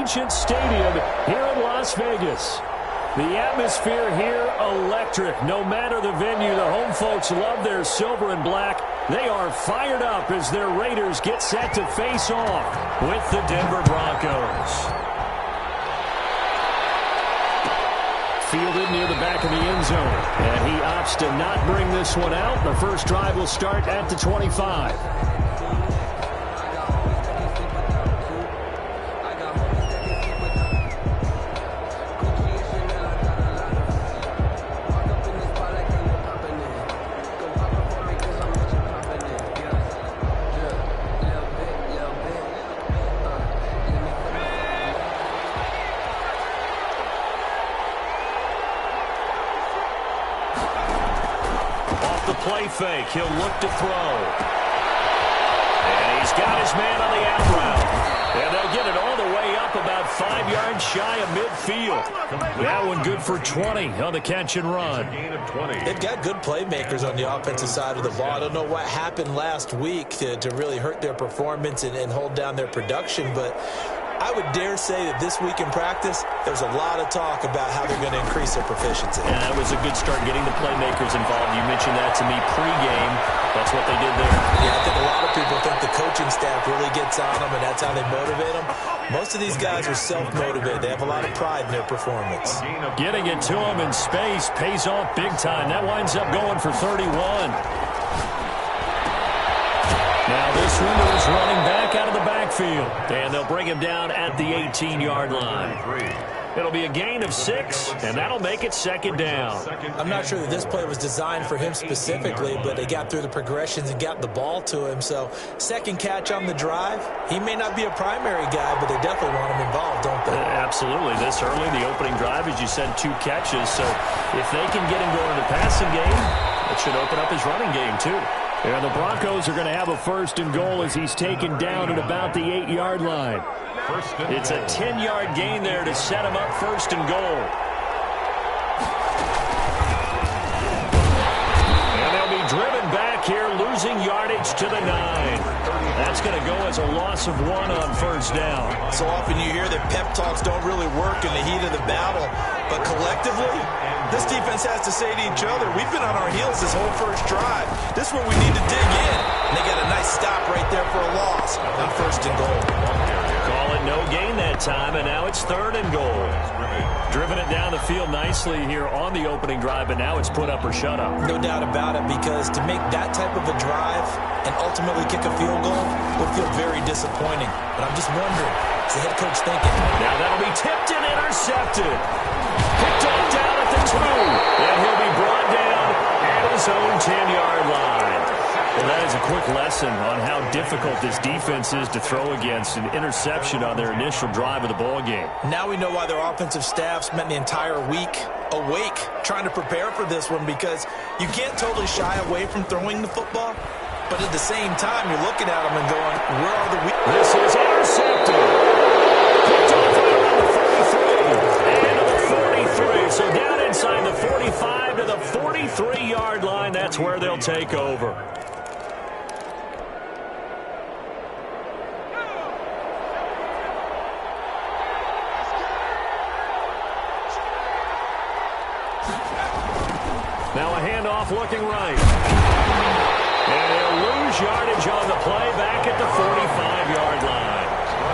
Allegiant Stadium here in Las Vegas. The atmosphere here, electric. No matter the venue, the home folks love their silver and black. They are fired up as their Raiders get set to face off with the Denver Broncos. Fielded near the back of the end zone. And he opts to not bring this one out. The first drive will start at the 25. Play fake. He'll look to throw. And he's got his man on the out route. And they'll get it all the way up about 5 yards shy of midfield. That one good for 20 on the catch and run. They've got good playmakers on the offensive side of the ball. I don't know what happened last week to really hurt their performance and hold down their production, but I would dare say that this week in practice, there's a lot of talk about how they're going to increase their proficiency. And that was a good start getting the playmakers involved. You mentioned that to me pregame. That's what they did there. Yeah, I think a lot of people think the coaching staff really gets on them, and that's how they motivate them. Most of these guys are self-motivated. They have a lot of pride in their performance. Getting it to them in space pays off big time. That winds up going for 31. Now this one is running back out of the backfield. And they'll bring him down at the 18-yard line. It'll be a gain of 6, and that'll make it second down. I'm not sure that this play was designed for him specifically, but they got through the progressions and got the ball to him. So second catch on the drive. He may not be a primary guy, but they definitely want him involved, don't they? Absolutely. This early, the opening drive, as you said, 2 catches. So if they can get him going in the passing game, it should open up his running game too. And the Broncos are going to have a first and goal as he's taken down at about the 8-yard line. It's a 10-yard gain there to set him up first and goal. And they'll be driven back here, losing yardage to the 9. That's going to go as a loss of 1 on first down. So often you hear that pep talks don't really work in the heat of the battle, but collectively, this defense has to say to each other, we've been on our heels this whole first drive. This is where we need to dig in. And they got a nice stop right there for a loss on first and goal. Call it no gain that time, and now it's third and goal. Driven it down the field nicely here on the opening drive, but now it's put up or shut up. No doubt about it, because to make that type of a drive and ultimately kick a field goal would feel very disappointing. But I'm just wondering, what's the head coach thinking? Now that'll be tipped and intercepted. Picked off down at the 2. And he'll be brought down at his own 10-yard line. Well, that is a quick lesson on how difficult this defense is to throw against. An interception on their initial drive of the ball game. Now we know why their offensive staff spent the entire week awake trying to prepare for this one, because you can't totally shy away from throwing the football, but at the same time, you're looking at them and going, where are the This is intercepted. Picked off right around the 33 and to the 43. So down inside the 45 to the 43-yard line. That's where they'll take over. Now a handoff looking right. And they'll lose yardage on the play back at the 45-yard line.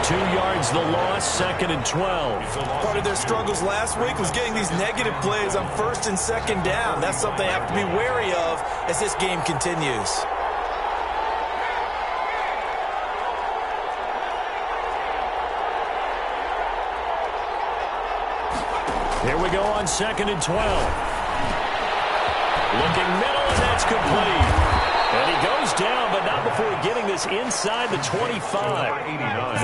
2 yards the loss, second and 12. Part of their struggles last week was getting these negative plays on first and second down. That's something they have to be wary of as this game continues. Here we go on second and 12. Looking middle, and that's complete. And he goes down, but not before getting this inside the 25.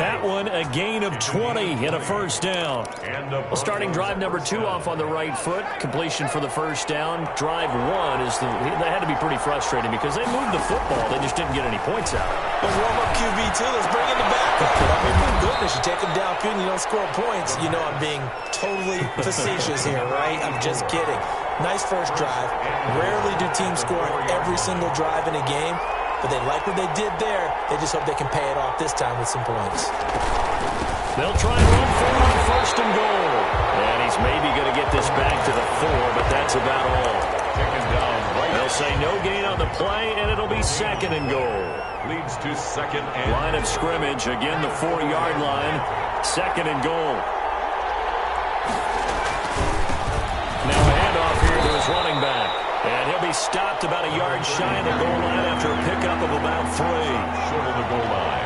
That one, a gain of 20 and a first down. Well, starting drive number 2 off on the right foot. Completion for the first down. Drive 1 is that had to be pretty frustrating because they moved the football. They just didn't get any points out. Well, warm-up QB2, let's bring in the backup. I mean, my goodness, you take them downfield and you don't score points. You know I'm being totally facetious here, right? I'm just kidding. Nice first drive. Rarely do teams score on every single drive in a game, but they like what they did there. They just hope they can pay it off this time with some points. They'll try and run for it. first and goal. And he's maybe going to get this back to the 4, but that's about all. They'll say no gain on the play, and it'll be second and goal. Leads to second and line of scrimmage, again the 4-yard line, second and goal. Now a handoff here to his running back. And he'll be stopped about a yard shy of the goal line after a pickup of about 3. Short of the goal line.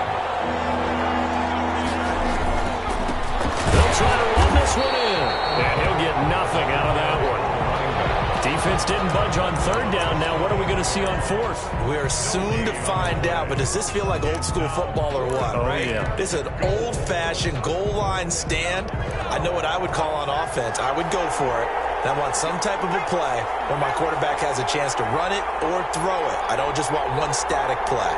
They'll try to run this one in. And he'll get nothing out of that one. Defense didn't budge on third down. Now what are we going to see on fourth? We're soon to find out, but does this feel like old school football or what, right? Yeah. This is an old-fashioned goal line stand. I know what I would call on offense. I would go for it. And I want some type of a play where my quarterback has a chance to run it or throw it. I don't just want one static play.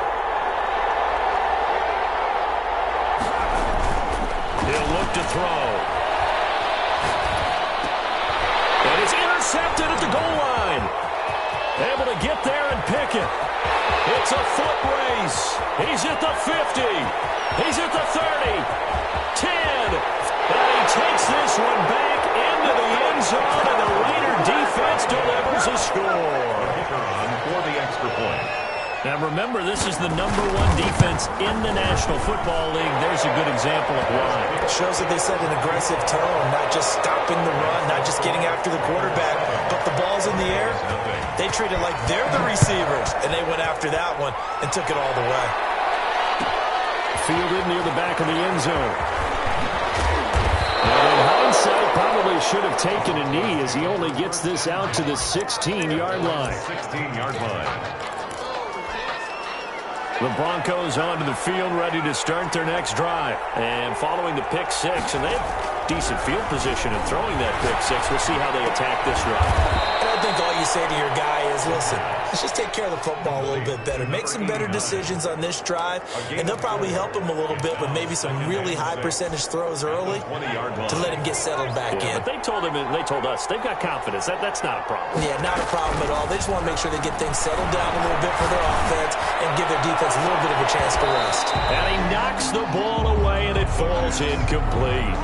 He'll look to throw. And it's intercepted at the goal line. Able to get there and pick it. It's a foot race. He's at the 50. He's at the 30. 10. And he takes this one back into the end zone, and the Raider defense delivers a score. For the extra point. Now remember, this is the #1 defense in the National Football League. There's a good example of why. It shows that they set an aggressive tone, not just stopping the run, not just getting after the quarterback, but the ball's in the air. They treat it like they're the receivers, and they went after that one and took it all the way. Fielded near the back of the end zone. And in hindsight, probably should have taken a knee as he only gets this out to the 16-yard line. 16-yard line. The Broncos onto the field, ready to start their next drive. And following the pick 6, and they have decent field position in throwing that pick 6. We'll see how they attack this drive. I think all you say to your guy is, listen, let's just take care of the football a little bit better. Make some better decisions on this drive, and they'll probably help him a little bit with maybe some really high percentage throws early to let him get settled back in. But they told him, and they told us, they've got confidence. That's not a problem. Yeah, not a problem at all. They just want to make sure they get things settled down a little bit for their offense and give their defense a little bit of a chance to rest. And he knocks the ball away, and it falls incomplete.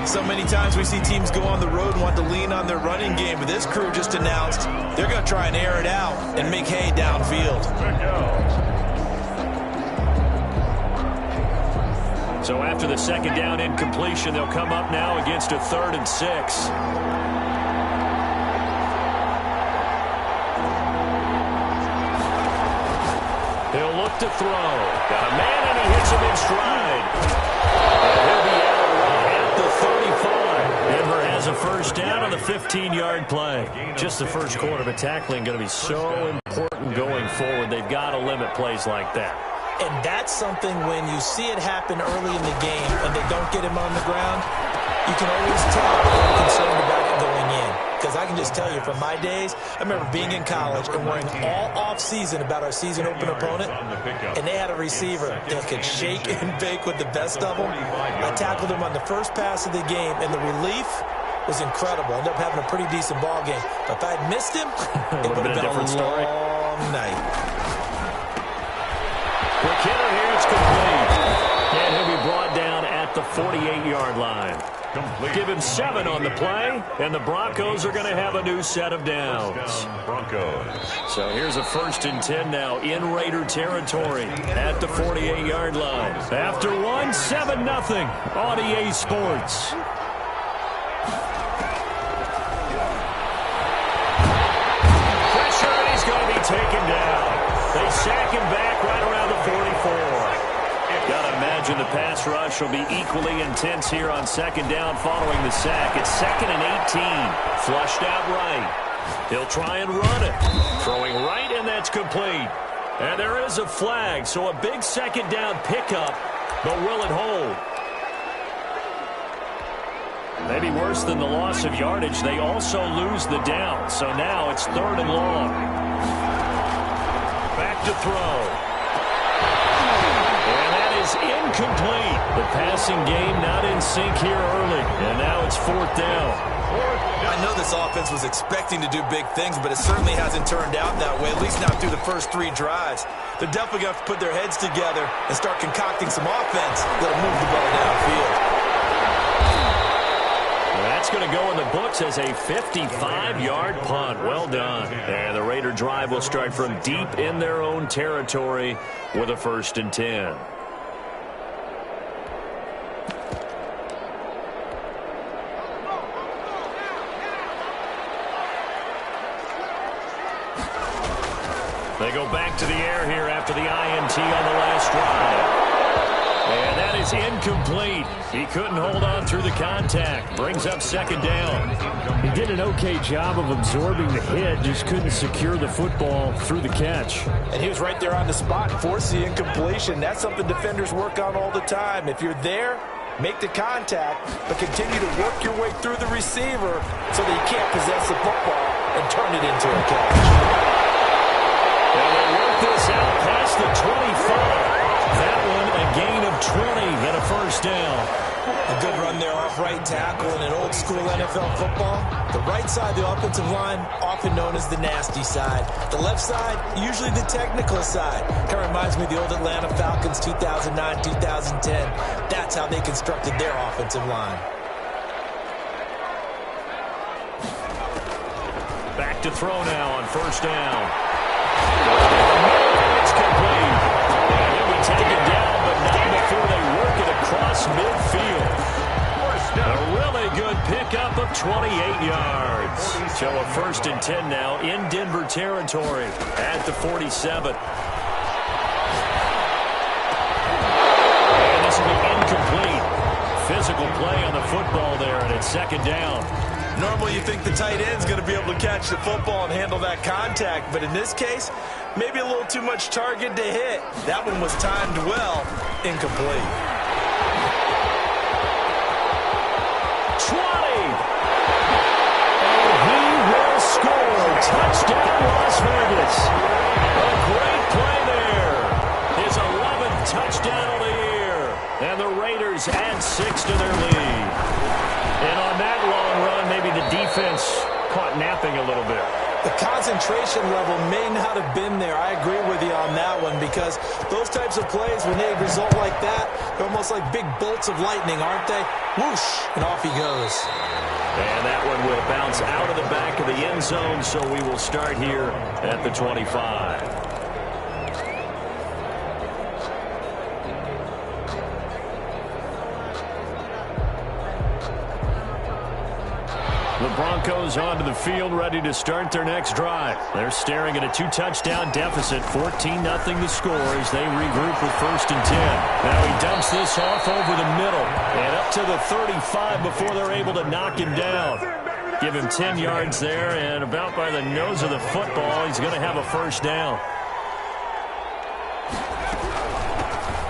So many times we see teams go on the road and want to lean on their running game, but this crew just announced they're going to try and air it out and make hay downfield. So after the second down incompletion, they'll come up now against a 3rd and 6. He'll look to throw. Got a man, and he hits him in stride. And he'll be out at the 35. Denver has a first down on the 15-yard play. Just the first quarter, but tackling going to be so important going forward. They've got to limit plays like that. And that's something when you see it happen early in the game and they don't get him on the ground, you can always tell they're concerned about it going in. Because I can just tell you from my days, I remember being in college and worrying all off-season about our season open opponent, and they had a receiver that could shake and bake with the best of them. I tackled him on the first pass of the game, and the relief was incredible. Ended up having a pretty decent ball game. But if I had missed him, it would have been a different story. long night. Quick hitter here, it's complete. And he'll be brought down at the 48-yard line. Complete. Give him 7 on the play, and the Broncos are going to have a new set of downs. Down, Broncos. So here's a 1st and 10 now in Raider territory at the 48-yard line. After one, 7-0 on EA Sports. Pressure, and he's going to be taken down. They sack him back right around the 44. Got to imagine the pass rush will be equally intense here on 2nd down following the sack. It's 2nd and 18. Flushed out right. He'll try and run it. Throwing right, and that's complete. And there is a flag, so a big 2nd down pickup, but will it hold? Maybe worse than the loss of yardage, they also lose the down. So now it's 3rd and long. Back to throw. And that is incomplete. The passing game not in sync here early. And now it's 4th down. I know this offense was expecting to do big things, but it certainly hasn't turned out that way, at least not through the first 3 drives. They're definitely going to have to put their heads together and start concocting some offense that'll move the ball downfield. going to go in the books as a 55-yard punt. Well done. And the Raider drive will start from deep in their own territory with a 1st and 10. They go back to the air here after the INT on the last drive. And that is incomplete. He couldn't hold on through the contact. Brings up 2nd down. He did an okay job of absorbing the hit, just couldn't secure the football through the catch. And he was right there on the spot, forced the incompletion. That's something defenders work on all the time. If you're there, make the contact, but continue to work your way through the receiver so that you can't possess the football and turn it into a catch. And they work this out past the 25. That one a gain of 20 and a 1st down. A good run there off right tackle in an old-school NFL football. The right side of the offensive line, often known as the nasty side. The left side, usually the technical side. Kind of reminds me of the old Atlanta Falcons 2009, 2010. That's how they constructed their offensive line. Back to throw now on 1st down. It's complete. And he'll be taken down, but not before they work it across midfield. A really good pickup of 28 yards. So a 1st and 10 now in Denver territory at the 47. And this will be incomplete. Physical play on the football there, and it's 2nd down. Normally you think the tight end's going to be able to catch the football and handle that contact, but in this case, maybe a little too much target to hit. That one was timed well, incomplete. 20! And he will score. Touchdown, Las Vegas. A great play there. His 11th touchdown of the year. And the Raiders add 6 to their lead. And on that long run, maybe the defense caught napping a little bit. The concentration level may not have been there. I agree with you on that one because those types of plays, when they result like that, they're almost like big bolts of lightning, aren't they? Whoosh, and off he goes. And that one will bounce out of the back of the end zone, so we will start here at the 25. The Broncos onto the field, ready to start their next drive. They're staring at a 2-touchdown deficit, 14-0 the score as they regroup with 1st and 10. Now he dumps this off over the middle and up to the 35 before they're able to knock him down. Give him 10 yards there, and about by the nose of the football, he's going to have a 1st down.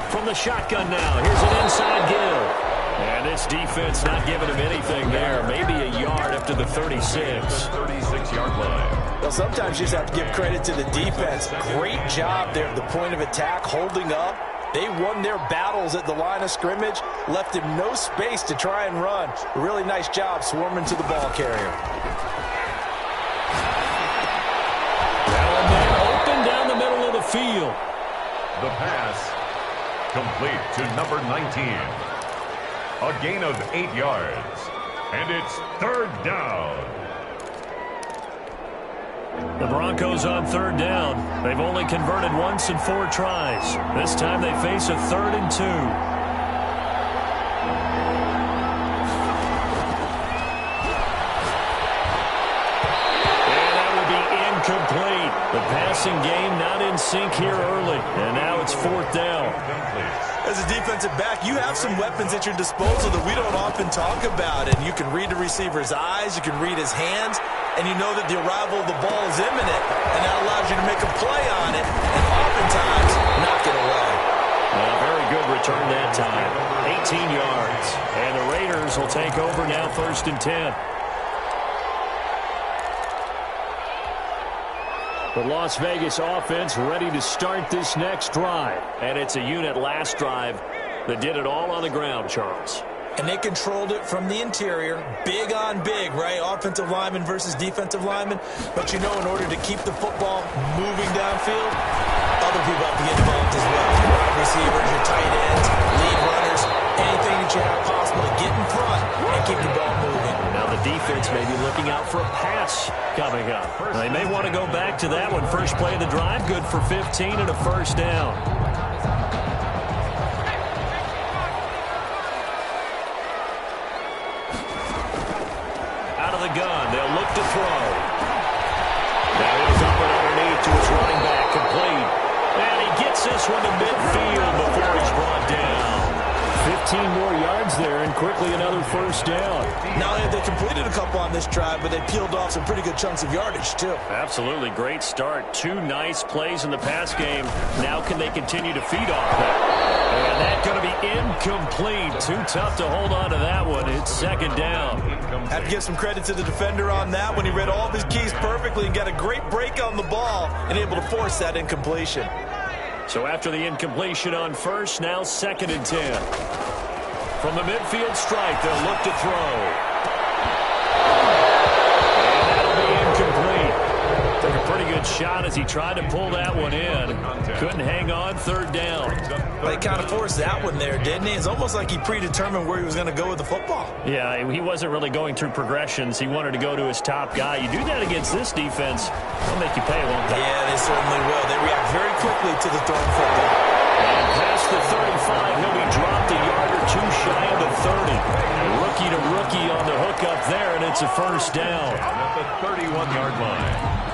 From the shotgun now, here's an inside give. And this defense not giving him anything there. Maybe a yard up to the 36. 36-yard line. Well, sometimes you just have to give credit to the defense. Great job there at the point of attack, holding up. They won their battles at the line of scrimmage, left him no space to try and run. A really nice job swarming to the ball carrier. Now a man open down the middle of the field. The pass complete to number 19. A gain of 8 yards. And it's 3rd down. The Broncos on 3rd down. They've only converted once in 4 tries. This time they face a 3rd and 2. And that will be incomplete. The passing game not in sync here early. And now it's 4th down. As a defensive back, you have some weapons at your disposal that we don't often talk about. And you can read the receiver's eyes, you can read his hands, and you know that the arrival of the ball is imminent. And that allows you to make a play on it, and oftentimes knock it away. Very good return that time. 18 yards. And the Raiders will take over now 1st and 10. The Las Vegas offense ready to start this next drive. And it's a unit last drive that did it all on the ground, Charles. And they controlled it from the interior. Big on big, right? Offensive lineman versus defensive lineman. But you know, in order to keep the football moving downfield, other people have to get involved as well. Your wide receivers, your tight ends, lead runners, anything that you have possible to get in front and keep the ball moving. Now the defense may be looking out for a pass coming up. They may want to go back to that one. First play of the drive, good for 15 and a first down. Out of the gun, they'll look to throw. Now he's up and underneath to his running back, complete. And he gets this one to midfield before he's brought down. 15 more yards there, and quickly another first down. Not only have they completed a couple on this drive, but they peeled off some pretty good chunks of yardage, too. Absolutely. Great start. 2 nice plays in the pass game. Now can they continue to feed off that? And that's going to be incomplete. Too tough to hold on to that one. It's second down. Have to give some credit to the defender on that when he read all of his keys perfectly and got a great break on the ball and able to force that incompletion. So after the incompletion on first, now second and 10. From the midfield stripe, they'll look to throw. And that'll be incomplete. Took a pretty good shot as he tried to pull that one in. Couldn't hang on, third down. But he kind of forced that one there, didn't he? It's almost like he predetermined where he was going to go with the football. Yeah, he wasn't really going through progressions. He wanted to go to his top guy. You do that against this defense, they'll make you pay, won't they? Yeah, they certainly will. They react very quickly to the thrown football. And past the 35, he'll be dropped a yard or two shy of the 30. Rookie to rookie on the hook up there, and it's a first down. At the 31-yard line.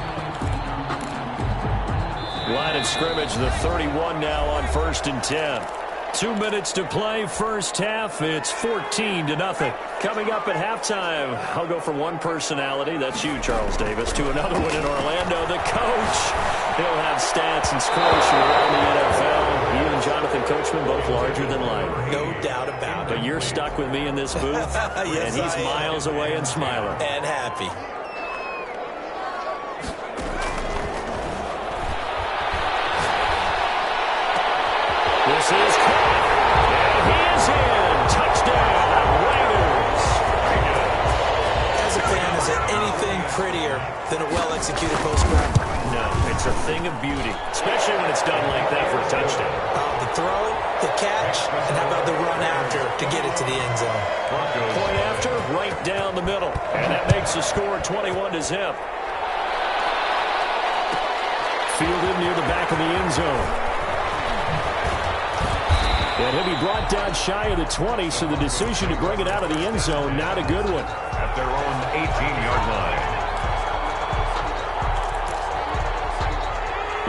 Line of scrimmage, the 31 now on first and 10. 2 minutes to play, first half. It's 14-0. Coming up at halftime, I'll go from one personality, that's you, Charles Davis, to another one in Orlando. The coach, he'll have stats and scores from around the NFL. You and Jonathan Coachman, both larger than life. No doubt about it. But you're stuck with me in this booth, yes, and he's miles away and smiling. And happy. This is caught, and he is in. Touchdown, Raiders. As a fan, is there anything prettier than a well-executed post-grab? No, it's a thing of beauty, especially when it's done like that for a touchdown. The throw, the catch, and how about the run after to get it to the end zone? Point after, right down the middle. And that makes the score 21-0. Fielded near the back of the end zone. And he'll be brought down shy of the 20, so the decision to bring it out of the end zone, not a good one. At their own 18-yard line.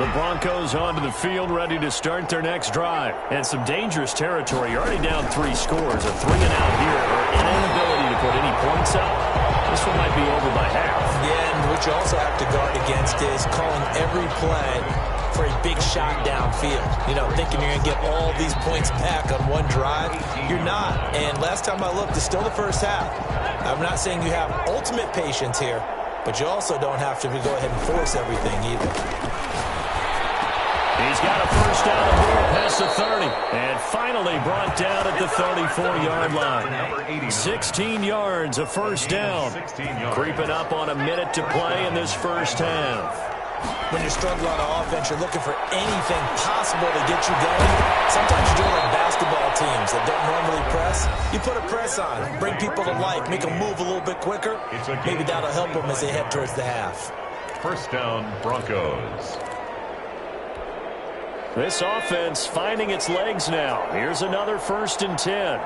The Broncos onto the field, ready to start their next drive. And some dangerous territory. You're already down 3 scores. A 3-and-out here, or an inability to put any points up. This one might be over by half. Yeah, and what you also have to guard against is calling every play for a big shot downfield. You know, thinking you're going to get all these points back on one drive. You're not. And last time I looked, it's still the first half. I'm not saying you have ultimate patience here, but you also don't have to go ahead and force everything either. He's got a first down and more past the 30. And finally brought down at the 34-yard line. 16 yards, a first down. Creeping up on a minute to play in this first half. When you're struggling on offense, you're looking for anything possible to get you going. Sometimes you're doing like basketball teams that don't normally press. You put a press on, bring people to life, make them move a little bit quicker. Maybe that'll help them as they head towards the half. First down, Broncos. This offense finding its legs now. Here's another first and 10.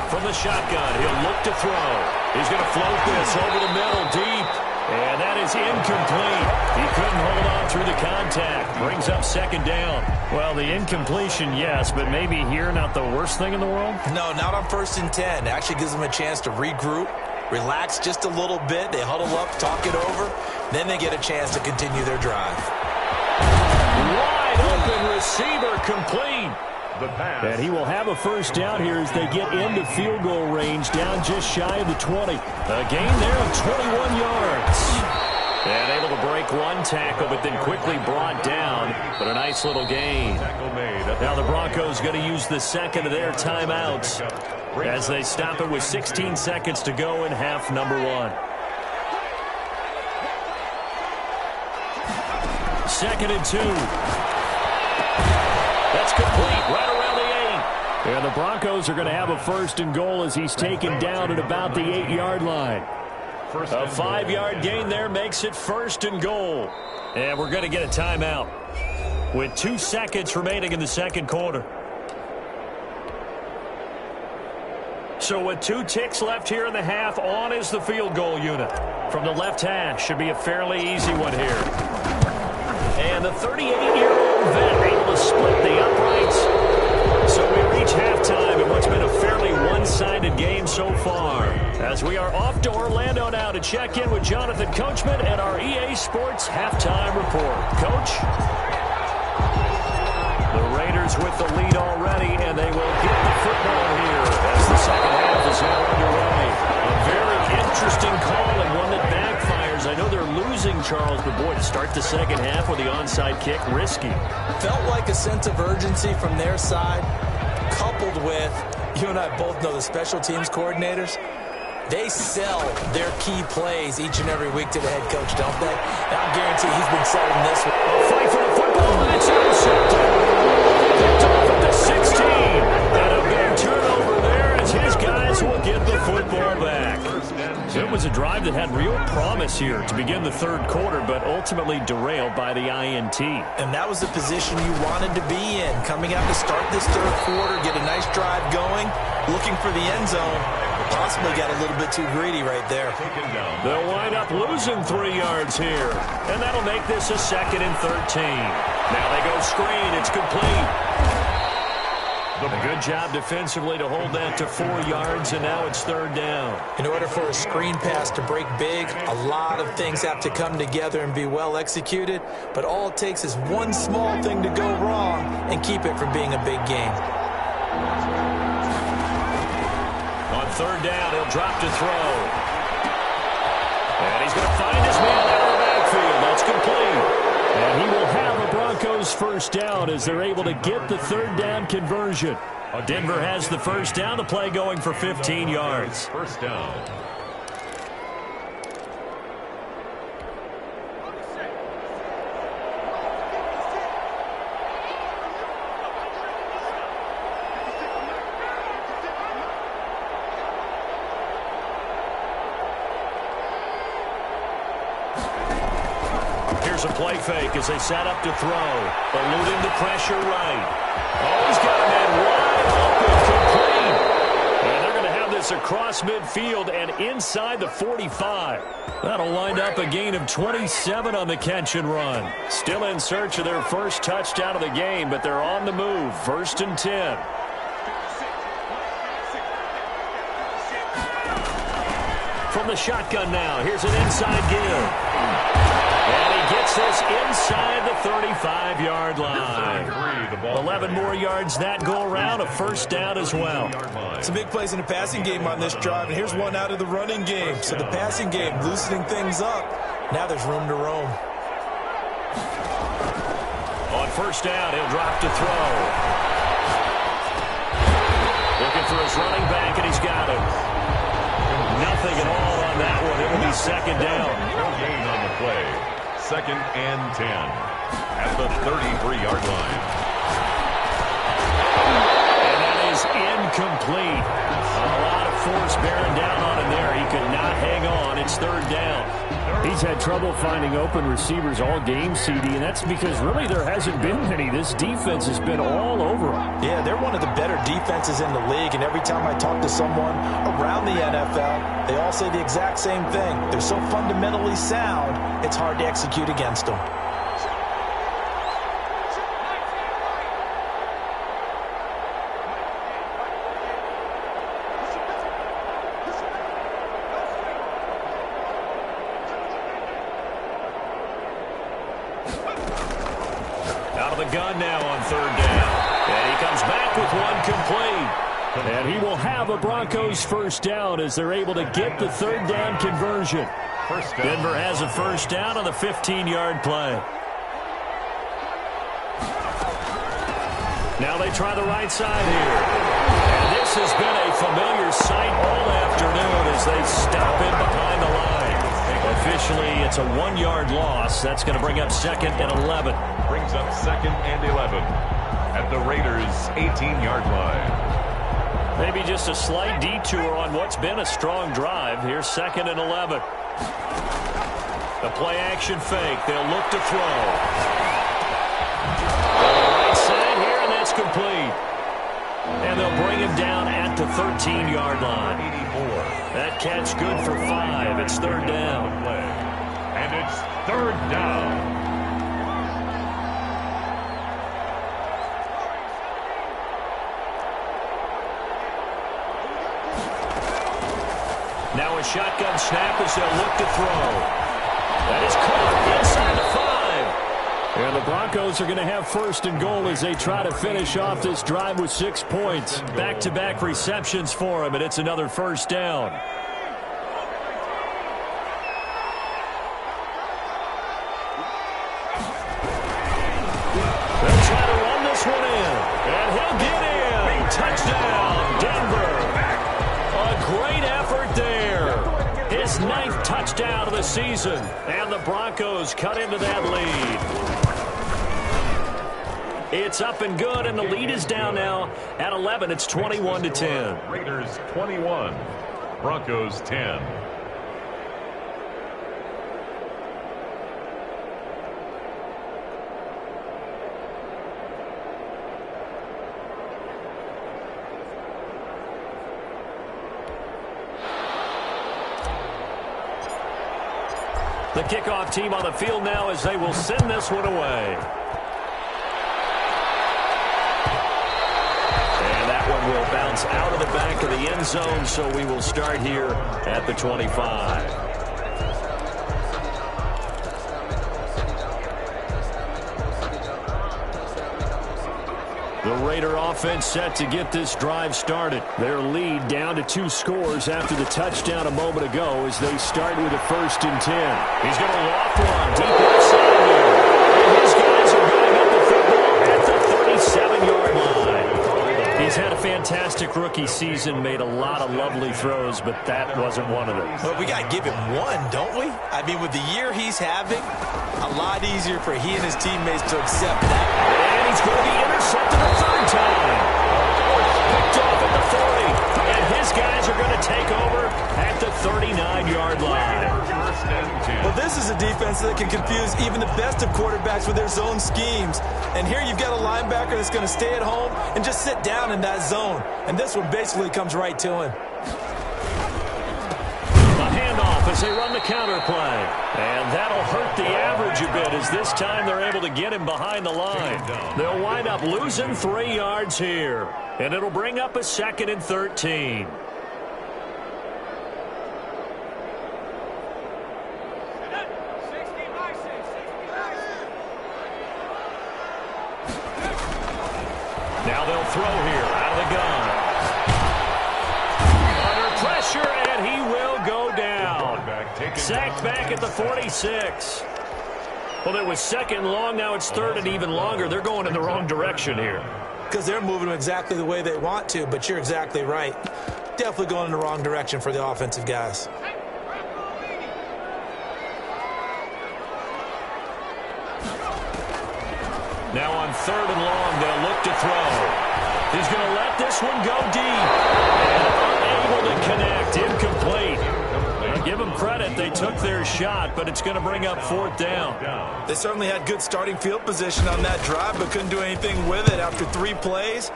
From the shotgun, he'll look to throw. He's going to float this over the middle deep. And that is incomplete. He couldn't hold on through the contact. Brings up second down. Well, the incompletion, yes, but maybe here not the worst thing in the world? No, not on first and 10. It actually gives them a chance to regroup, relax just a little bit. They huddle up, talk it over. Then they get a chance to continue their drive. Wide open receiver, complete. And he will have a first down here as they get into field goal range, down just shy of the 20. A gain there of 21 yards. And able to break one tackle, but then quickly brought down. But a nice little gain. Now the Broncos going to use the second of their timeouts as they stop it with 16 seconds to go in half number 1. Second and 2. That's complete right around the 8. And the Broncos are going to have a 1st and goal as he's taken down at about the 8-yard line. A 5-yard gain there makes it 1st and goal. And we're going to get a timeout with 2 seconds remaining in the second quarter. So with 2 ticks left here in the half, on is the field goal unit. From the left hash, should be a fairly easy one here. And the 38-year-old vet able to split the uprights. So we reach halftime in what's been a fairly one-sided game so far. As we are off to Orlando now to check in with Jonathan Coachman and our EA Sports halftime report. Coach? The Raiders with the lead already, and they will get the football here as the second half is now underway. A very interesting call and one that backfires. I know they're losing, Charles, but boy, to start the second half with the onside kick, risky. Felt like a sense of urgency from their side, coupled with, you and I both know the special teams coordinators, they sell their key plays each and every week to the head coach, don't they? And I guarantee he's been selling this one. A fight for the football, and it's intercepted. Picked off at the 16. And a big turnover there as his guys will get the football back. It was a drive that had real promise here to begin the third quarter, but ultimately derailed by the INT. And that was the position you wanted to be in, coming out to start this third quarter, get a nice drive going, looking for the end zone. Possibly got a little bit too greedy right there. They'll wind up losing 3 yards here, and that'll make this a 2nd and 13. Now they go screen. It's complete. A good job defensively to hold that to 4 yards, and now it's 3rd down. In order for a screen pass to break big, a lot of things have to come together and be well executed, but all it takes is one small thing to go wrong and keep it from being a big game. On 3rd down, he'll drop to throw. And he's going to find his man out of the backfield. That's complete. And he will have a Broncos 1st down as they're able to get the 3rd down conversion. Denver has the 1st down. The play going for 15 yards. 1st down. Here's a play fake as they set up to throw. Eluding the pressure right. Oh, he's got a man wide open, complete. And they're going to have this across midfield and inside the 45. That'll wind up a gain of 27 on the catch and run. Still in search of their first touchdown of the game, but they're on the move. 1st and 10. From the shotgun now, here's an inside give. And he gets this inside the 35-yard line. 11 more yards that go around, a 1st down as well. Some big plays in the passing game on this drive, and here's one out of the running game. So the passing game loosening things up. Now there's room to roam. On 1st down, he'll drop to throw. Looking for his running back, and he's got him. Nothing at all on that one. It will be 2nd down. No gain on the play. 2nd and 10 at the 33-yard line. And that is incomplete. A lot of force bearing down on him there. He could not hang on. It's 3rd down. He's had trouble finding open receivers all game, CD, and that's because really there hasn't been many. This defense has been all over him. Yeah, they're one of the better defenses in the league, and every time I talk to someone around the NFL, they all say the exact same thing. They're so fundamentally sound, it's hard to execute against them. Out of the gun now on 3rd down. And he comes back with one complete. And he will have a Broncos 1st down as they're able to get the 3rd down conversion. Denver has a 1st down on the 15-yard play. Now they try the right side here. And this has been a familiar sight all afternoon as they stop in behind the line. Officially, it's a 1-yard loss. That's going to bring up 2nd and 11. Brings up 2nd and 11 at the Raiders' 18-yard line. Maybe just a slight detour on what's been a strong drive. Here's 2nd and 11. The play-action fake. They'll look to throw. Right side here, and that's complete. And they'll bring him down at the 13-yard line. That catch good for 5. It's 3rd down. And it's 3rd down. Now a shotgun snap as they'll look to throw. That is caught inside the 5. And the Broncos are going to have 1st and goal as they try to finish off this drive with 6 points. Back-to-back receptions for him, and it's another 1st down. They'll try to run this one in, and he'll get in. Touchdown, Denver. A great effort there. His 9th touchdown of the season, and the Broncos cut into that lead. It's up and good, and the lead is down now at 11. It's 21-10. Raiders 21, Broncos 10. The kickoff team on the field now as they will send this one away. And that one will bounce out of the back of the end zone, so we will start here at the 25. The Raider offense set to get this drive started. Their lead down to 2 scores after the touchdown a moment ago as they start with a 1st and 10. He's going to loft one deep inside here. And his guys are going up the football at the 37-yard line. He's had a fantastic rookie season, made a lot of lovely throws, but that wasn't one of them. But we got to give him one, don't we? I mean, with the year he's having, a lot easier for he and his teammates to accept that. And he's going to be intercepted a 3rd time. Picked off at the 40. And his guys are going to take over at the 39-yard line. Well, this is a defense that can confuse even the best of quarterbacks with their zone schemes. And here you've got a linebacker that's going to stay at home and just sit down in that zone. And this one basically comes right to him. The handoff as they run the counter play. And that'll hurt the average a bit as this time they're able to get him behind the line. They'll wind up losing 3 yards here. And it'll bring up a 2nd and 13. Now they'll throw here out of the gun. Under pressure, and he will go down. Sacked back at the 46. Well, it was 2nd long. Now it's 3rd and even longer. They're going in the wrong direction here. Because they're moving them exactly the way they want to, but you're exactly right. Definitely going in the wrong direction for the offensive guys. Now on 3rd and long, they'll look to throw. He's going to let this one go deep. And unable to connect. Incomplete. Give them credit. They took their shot, but it's going to bring up 4th down. They certainly had good starting field position on that drive, but couldn't do anything with it after 3 plays.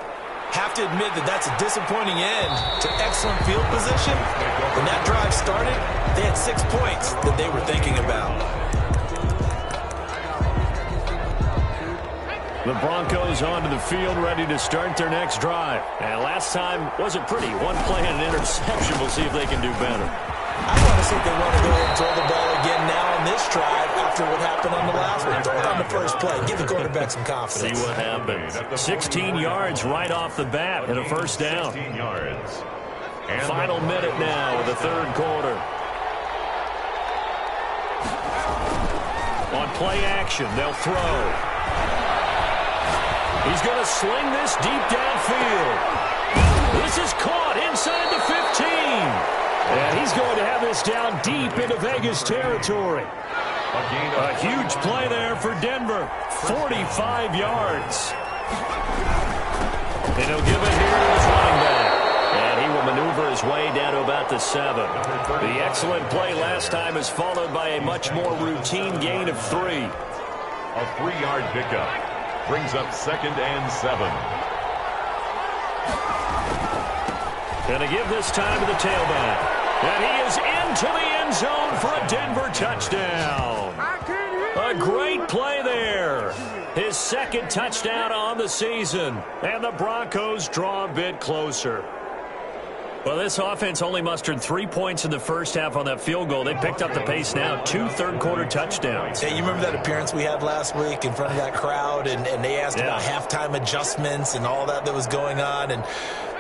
Have to admit that that's a disappointing end to excellent field position. When that drive started, they had 6 points that they were thinking about. The Broncos onto the field, ready to start their next drive. And last time wasn't pretty. 1 play and an interception. We'll see if they can do better. I want to see if they want to go ahead and throw the ball again now on this drive after what happened on the last one. Throw it on the first play. Give the quarterback some confidence. See what happens. 16 yards right off the bat and a 1st down. 16 yards. And Final minute now of the 3rd quarter. On play action, they'll throw. He's going to sling this deep downfield. This is caught inside the 15. And he's going to have this down deep into Vegas territory. A huge play there for Denver. 45 yards. And he'll give it here to his running back. And his way down to about the 7. The excellent play last time is followed by a much more routine gain of 3. A 3-yard pickup brings up 2nd and 7. Going to give this time to the tailback. And he is into the end zone for a Denver touchdown. A great play there. His 2nd touchdown on the season. And the Broncos draw a bit closer. Well, this offense only mustered 3 points in the first half on that field goal. They picked up the pace now. 2 third-quarter touchdowns. Hey, you remember that appearance we had last week in front of that crowd? And they asked about halftime adjustments and all that was going on. And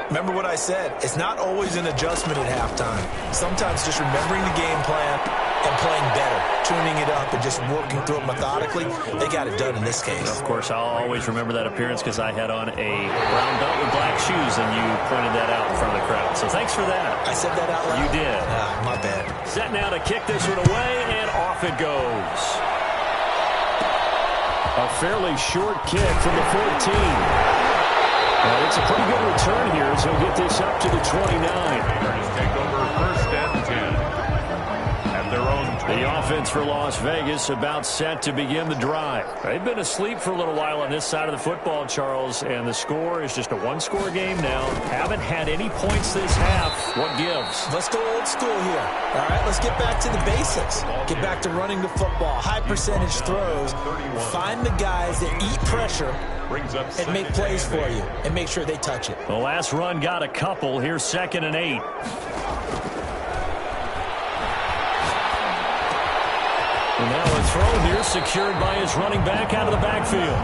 remember what I said. It's not always an adjustment at halftime. Sometimes just remembering the game plan and playing better, tuning it up and just working through it methodically. They got it done in this case. Of course, I'll always remember that appearance because I had on a brown belt with black shoes, and you pointed that out in front of the crowd. So thanks for that. I said that out loud? You did. My bad. Set now to kick this one away, and off it goes. A fairly short kick from the 14. And it's a pretty good return here as he'll get this up to the 29. Take over 1st and 10. At their own 20. The offense for Las Vegas about set to begin the drive. They've been asleep for a little while on this side of the football, Charles, and the score is just a one-score game now. Haven't had any points this half. What gives? Let's go old school here. All right, let's get back to the basics. Get back to running the football, high percentage throws. Find the guys that eat pressure and make plays for you and make sure they touch it. The last run got a couple. Here's 2nd and 8. And now a throw here secured by his running back out of the backfield.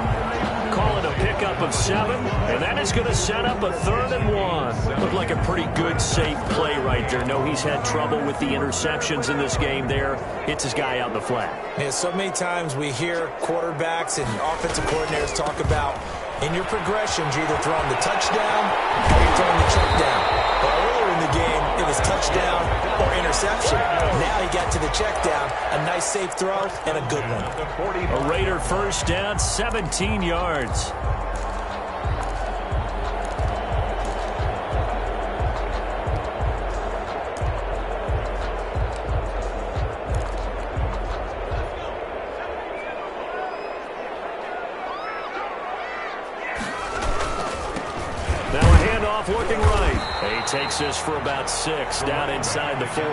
Call it a pickup of 7, and that is going to set up a 3rd and 1. Looked like a pretty good, safe play right there. No, he's had trouble with the interceptions in this game there. Hits his guy out in the flat. Yeah, so many times we hear quarterbacks and offensive coordinators talk about in your progressions, you're either throwing the touchdown or you're throwing the check down. But earlier in the game, it was touchdown or interception. Now he got to the check down, a nice safe throw, and a good one. A Raider first down, 17 yards. Looking right. He takes this for about 6 down inside the 40.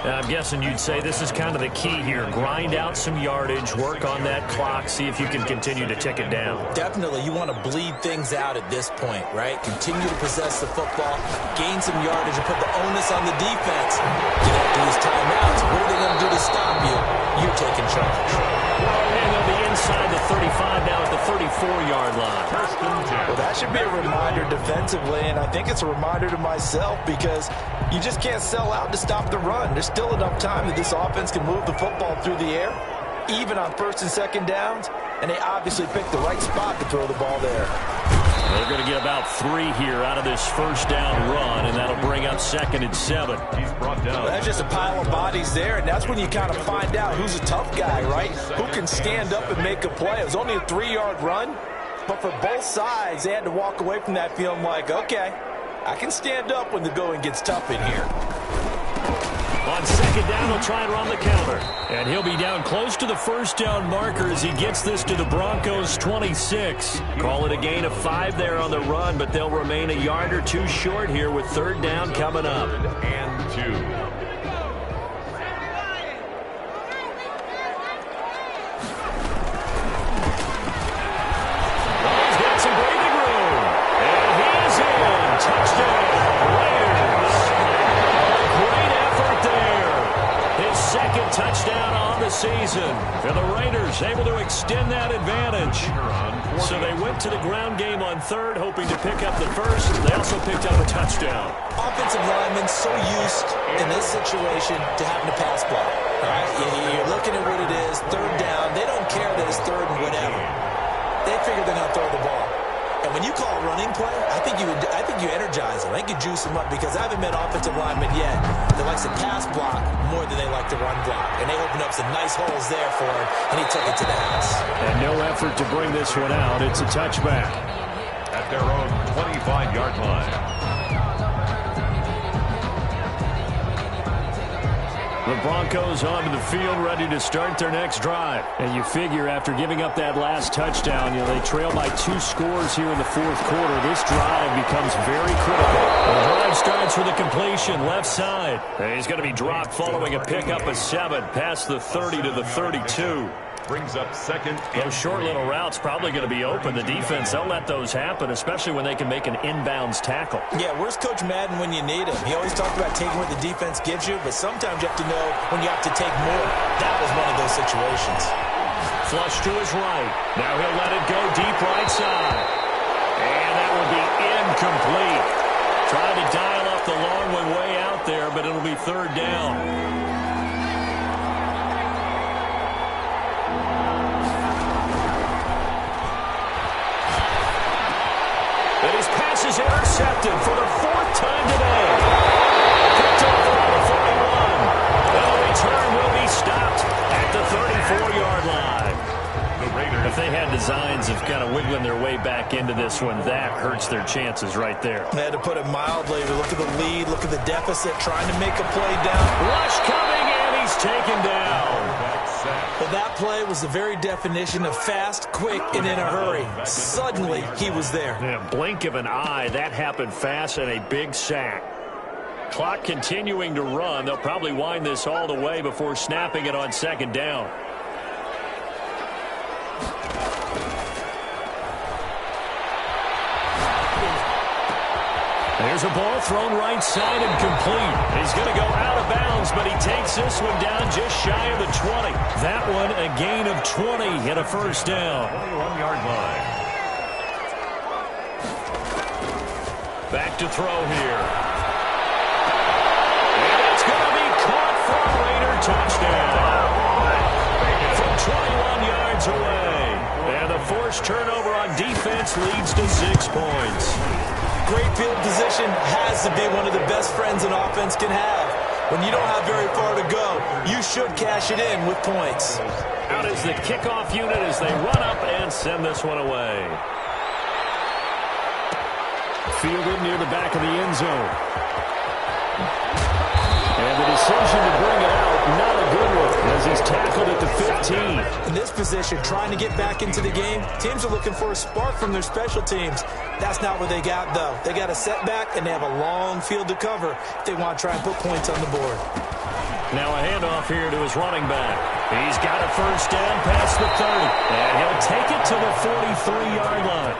Now, I'm guessing you'd say this is kind of the key here. Grind out some yardage, work on that clock, see if you can continue to tick it down. Definitely. You want to bleed things out at this point, right? Continue to possess the football, gain some yardage, and put the onus on the defense. You have to use timeouts. What are they going to do to stop you? You're taking charge. And they'll be inside the 35 now at the 34-yard line. Well, that should be a reminder defensively, and I think it's a reminder to myself because you just can't sell out to stop the run. There's still enough time that this offense can move the football through the air, even on 1st and 2nd downs, and they obviously picked the right spot to throw the ball there. They're going to get about 3 here out of this first down run, and that'll bring up 2nd and 7. He's brought down. Well, that's just a pile of bodies there, and that's when you kind of find out who's a tough guy, right? Who can stand up and make a play. It was only a 3-yard run, but for both sides, they had to walk away from that feeling like, okay, I can stand up when the going gets tough in here. On 2nd down, he'll try and run the counter. And he'll be down close to the first down marker as he gets this to the Broncos' 26. Call it a gain of 5 there on the run, but they'll remain a yard or 2 short here with 3rd down coming up. And 2. Touchdown, Raiders. Great effort there. His 2nd touchdown on the season. And the Raiders able to extend that advantage. So they went to the ground game on 3rd, hoping to pick up the 1st. They also picked up a touchdown. Offensive linemen so used in this situation to having to pass block. All right? You're looking at what it is, 3rd down. They don't care that it's 3rd and whatever. They figure they're going to throw the ball. And when you call a running play, I think you energize them. I think you juice them up because I haven't met offensive linemen yet that likes to pass block more than they like to run block. And they opened up some nice holes there for him, and he took it to the house. And no effort to bring this one out. It's a touchback. At their own 25-yard line. Broncos onto the field, ready to start their next drive. And you figure after giving up that last touchdown, they trail by 2 scores here in the fourth quarter. This drive becomes very critical. The drive starts with a completion left side. And he's going to be dropped following a pickup of 7 past the 30 to the 32. Brings up second. Those short little routes probably going to be open. The defense, they'll let those happen, especially when they can make an inbounds tackle. Yeah, where's Coach Madden when you need him? He always talked about taking what the defense gives you, but sometimes you have to know when you have to take more. That was one of those situations. Flush to his right. Now he'll let it go deep right side. And that will be incomplete. Trying to dial up the long one way out there, but it'll be third down. And his pass is intercepted for the 4th time today. Picked up around the 41. And the return will be stopped at the 34-yard line. The Raiders. If they had designs of kind of wiggling their way back into this one, that hurts their chances right there. They had to put it mildly. Look at the lead. Look at the deficit. Trying to make a play down. Rush coming, and he's taken down. But that play was the very definition of fast, quick, and in a hurry. Suddenly, he was there. Yeah, blink of an eye, that happened fast, and a big sack. Clock continuing to run. They'll probably wind this all the way before snapping it on second down. There's a ball thrown right side and complete. He's going to go out of bounds, but he takes this one down just shy of the 20. That one a gain of 20 and a first down. 21-yard line. Back to throw here. And it's going to be caught for a Raider touchdown. From 21 yards away. And the forced turnover on defense leads to 6 points. Great field position has to be one of the best friends an offense can have. When you don't have very far to go, you should cash it in with points. Out is the kickoff unit as they run up and send this one away. Fielded near the back of the end zone. And the decision to bring it out, not a good one, as he's tackled at the 15. In this position, trying to get back into the game, teams are looking for a spark from their special teams. That's not what they got, though. They got a setback, and they have a long field to cover if they want to try and put points on the board. Now a handoff here to his running back. He's got a first down past the 30, and he'll take it to the 43-yard line.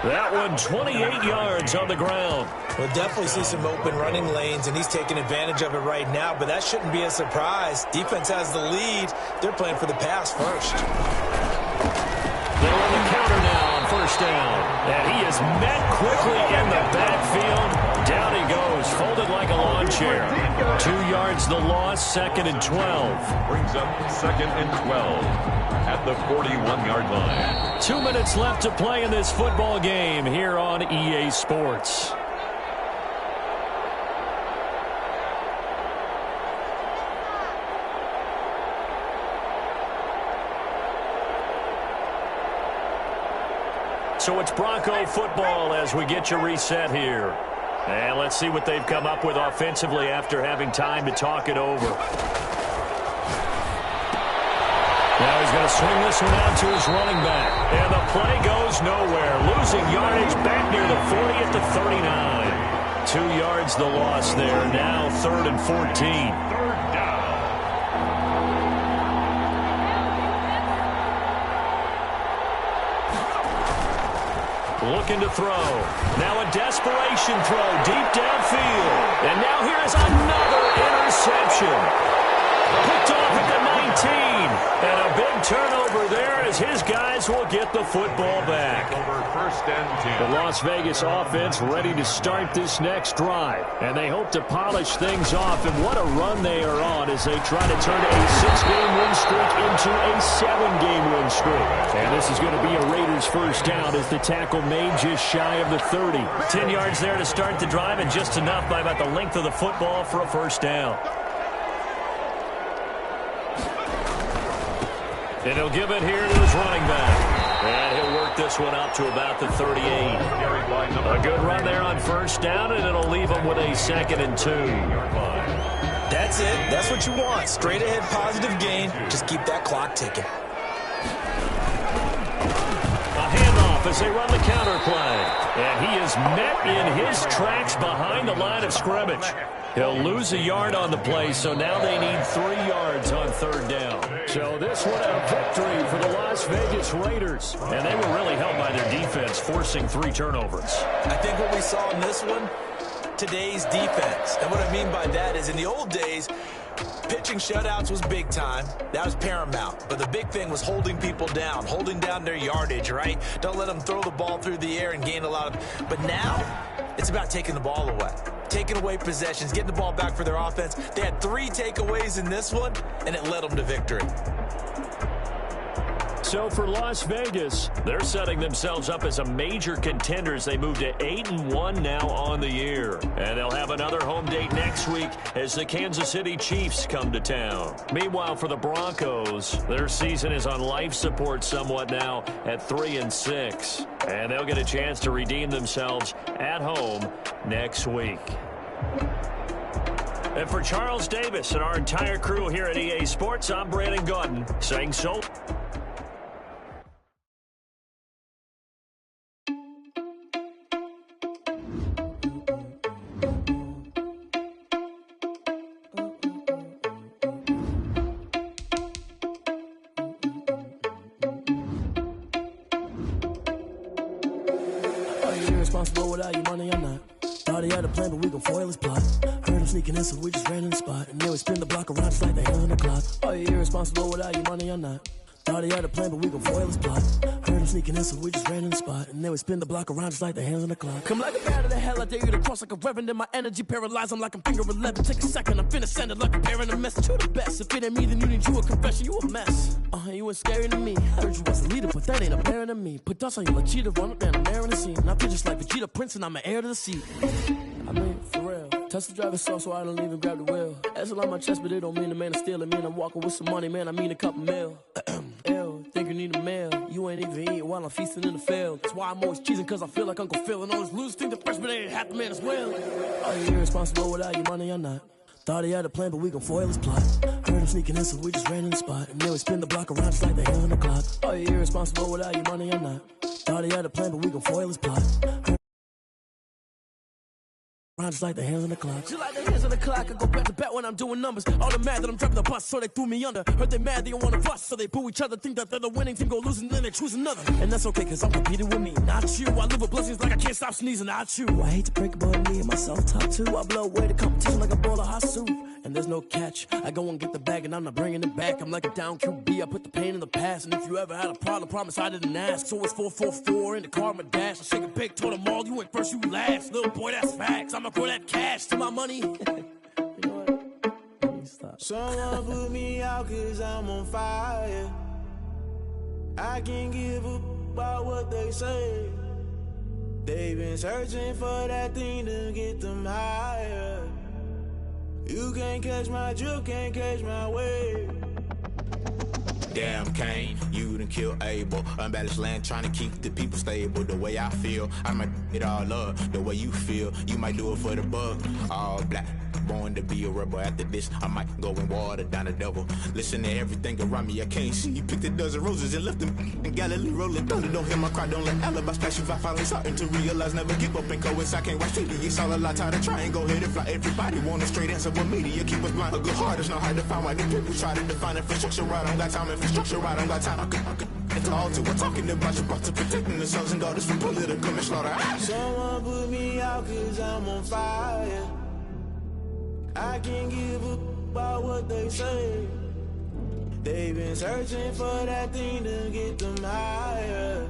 That one 28 yards on the ground. We'll definitely see some open running lanes, and he's taking advantage of it right now, but that shouldn't be a surprise. Defense has the lead. They're playing for the pass first. They're on the counter now on first down. And he is met quickly in the backfield. Down he goes, folded like a lawn chair. 2 yards the loss, 2nd and 12. Brings up 2nd and 12 at the 41-yard line. 2 minutes left to play in this football game here on EA Sports. So it's Bronco football as we get you reset here. And let's see what they've come up with offensively after having time to talk it over. Now he's going to swing this one out to his running back. And the play goes nowhere. Losing yardage back near the 40 at the 39. 2 yards the loss there. Now 3rd and 14. Third down. Looking to throw. Now a desperation throw deep downfield. And now here is another interception. Picked off at the 19. And a big turnover there as his guys will get the football back. Over 1st and 10. The Las Vegas offense ready to start this next drive. And they hope to polish things off. And what a run they are on as they try to turn a 6-game win streak into a 7-game win streak. And this is going to be a Raiders first down as the tackle made just shy of the 30. 10 yards there to start the drive and just enough by about the length of the football for a first down. And he'll give it here to his running back. And he'll work this one up to about the 38. A good run there on first down, and it'll leave him with a 2nd and 2. That's it. That's what you want. Straight ahead positive gain. Just keep that clock ticking. A handoff as they run the counter play. And he is met in his tracks behind the line of scrimmage. He'll lose a yard on the play, so now they need 3 yards on third down. So this one a victory for the Las Vegas Raiders. And they were really helped by their defense, forcing 3 turnovers. I think what we saw in this one, today's defense. And what I mean by that is in the old days, pitching shutouts was big time. That was paramount. But the big thing was holding people down, holding down their yardage, right? Don't let them throw the ball through the air and gain a lot of... But now, it's about taking the ball away. Taking away possessions, getting the ball back for their offense. They had 3 takeaways in this one, and it led them to victory. So for Las Vegas, they're setting themselves up as a major contender as they move to 8-1 now on the year. And they'll have another home date next week as the Kansas City Chiefs come to town. Meanwhile, for the Broncos, their season is on life support somewhat now at 3-6. And they'll get a chance to redeem themselves at home next week. And for Charles Davis and our entire crew here at EA Sports, I'm Brandon Gaudin saying so. Responsible without your money, I'm not. Thought he had a plan, but we gon' foil his plot. Heard him sneaking in, so we just ran in the spot. And then we spin the block around just like the hands on the clock. Are you irresponsible without your money, I'm not. Thought he had a plan, but we gon' foil his plot. Heard him sneaking in, so we just ran in the spot. And then we spin the block around just like the hands on the clock. Come like a bat of the hell, I dare you to cross like a reverend. And my energy paralyzed, I'm like I'm finger 11. Take a second, I'm finna send it like a parent a message. You the best, if it ain't me, then you need you a confession. You a mess, you ain't scary to me. Heard you was a leader, but that ain't apparent to me. Put dust on you like cheetah, run up down the air in the scene. I feel just like Vegeta Prince, and I'm an heir to the seat. I mean, for real. Touch the driver's soft, so I don't even grab the wheel. That's on my chest, but it don't mean the man is stealing. Mean I'm walking with some money, man, I mean a couple mil. Ew, think you need a meal. You ain't even eating while I'm feasting in the field. That's why I'm always cheesing, cause I feel like Uncle Phil. And all those losers think the freshman ain't half the man as well. Are you irresponsible without your money or not? Thought he had a plan, but we gon' foil his plot. Heard him sneaking in, so we just ran in the spot. And then we spin the block around just like the hands on the clock. Are you irresponsible without your money or not? Thought he had a plan, but we gon' foil his plot. Just like the hands on the clock. Just like the hands on the clock, I go back to back when I'm doing numbers. All the mad that I'm dropping the bus, so they threw me under. Heard they mad, they don't want to bust, so they boo each other. Think that they're the winning team, go losing, then they choose another. And that's okay, cause I'm competing with me, not you. I live with blessings like I can't stop sneezing, not you. I hate to break it, but me and myself top two. I blow away the competition like a bowl of hot soup. And there's no catch. I go and get the bag, and I'm not bringing it back. I'm like a down QB, I put the pain in the past. And if you ever had a problem, promise I didn't ask. So it's 4-4-4 in the car, my dash. I shake a big, told them all, you went first, you last. Little boy, that's facts. I'ma throw that cash to my money. You know what? Stop. Someone put me out cause I'm on fire. I can't give up about what they say. They've been searching for that thing to get them higher. You can't catch my drift, can't catch my wave. Damn Kane, you done killed Abel. Unbalanced land, trying to keep the people stable. The way I feel, I might it all up. The way you feel, you might do it for the buck. All black, born to be a rebel. After this, I might go and water down the devil. Listen to everything around me, I can't see. You picked a dozen roses and left them in Galilee rolling thunder. Don't hear my cry, don't let alibis pass you. I finally starting to realize, never give up and coincide. I can't watch TV, it's all a lot. Tired of trying, go ahead and fly. Everybody want a straight answer, but media keep us blind. A good heart is not hard to find. Why the people try to define infrastructure right? I don't got time, infrastructure right, I don't got time. I could it's all to we're talking about you, about to protecting the sons and daughters from political and slaughter. Someone put me out cause I'm on fire. I can't give up about what they say. They've been searching for that thing to get them higher.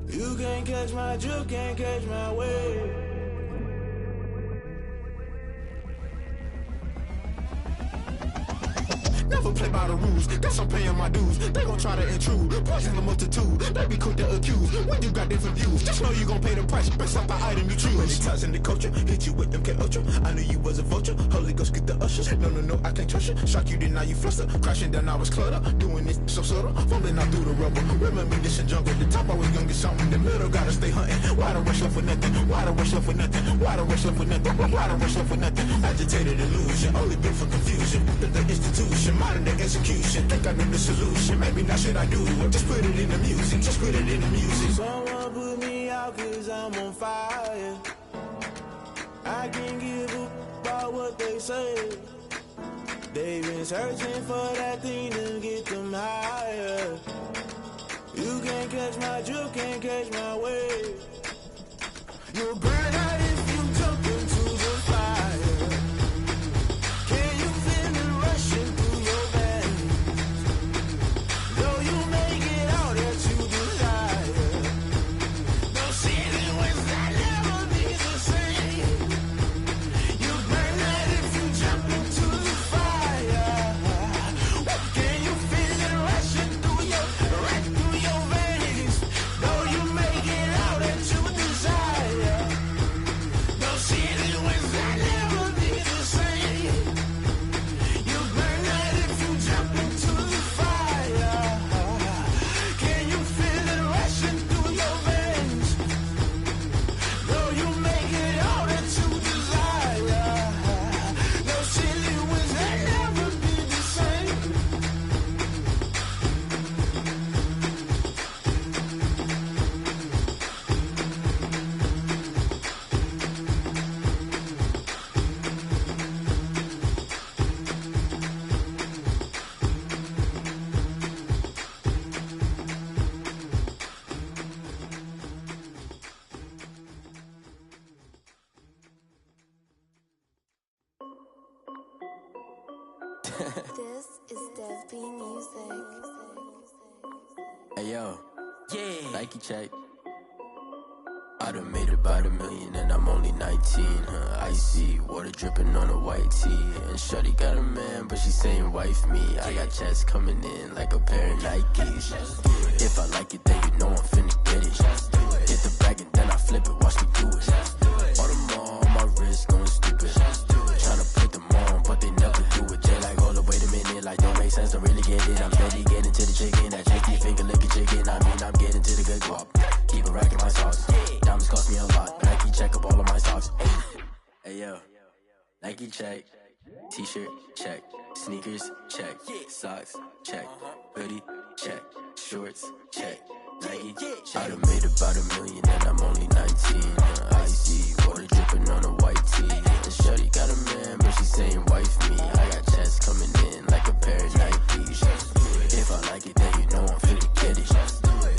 You can't catch my drift, can't catch my wave. Never play by the rules. Guess I'm paying my dues. They gon' try to intrude, poison the multitude. They be quick to accuse when you got different views. Just know you gon' pay the price based off the item you choose. Many times in the culture, hit you with them K Ultra. I knew you was a vulture. Holy Ghost get the ushers. No, I can't trust you. Shock you, then now you fluster. Crashing down, I was clutter. Doing this so subtle, fumbling out through the rubble. Remember this in jungle. The top always gonna get something. The middle gotta stay hunting. Why the rush left for nothing? Why the rush left for nothing? Why the rush left for nothing? Why the rush left for nothing? Agitated illusion, only built for confusion. The institution, modern day execution. Think I know the solution. Maybe not should I do it? Just put it in the music. Just put it in the music. Someone put me out 'cause I'm on fire. I can't give up about what they say. They've been searching for that thing to get them higher. You can't catch my drift, can't catch my wave. You'll burn out if you jump into the fire. Can you feel it rushing through your veins? Though you make it out that you desire. No ceiling wins that never be the same. You burn out if you jump into the fire. Can you feel it rushing through your veins? Though you make it out that you desire. No ceiling wins that never be the same. You burn out if you jump into the fire. Can you feel it rushing through your veins? Though you make it out that you desire. No ceiling wins that never be the same. This is Dev B Music. Hey yo, Nike check. I done made about $1 million and I'm only 19. Icy water dripping on a white tee. And shorty got a man, but she saying wife me. I got checks coming in like a pair of Nikes. If I like it, then you know I'm finna get it. Hit the bag and then I flip it, watch me do it. All them on my wrist going stupid. Tryna put them on, but they never do it. They like, hold up, wait a minute, like don't make sense, don't really get it. I'm steady getting to the chicken, that tricky finger licking chicken. I mean, I'm getting to the good guap. Keep a rack in my socks. Diamonds cost me a lot. Nike check up all of my socks. Hey yo, Nike check. T-shirt check. Sneakers check. Socks check. Hoodie check. Shorts check. Nike. I done made about $1 million and I'm only 19. Icy water dripping on a white tee. And shorty got a man, but she saying wife me. I got checks coming in like a pair of Nikes. If I like it, then you know I'm finna get it.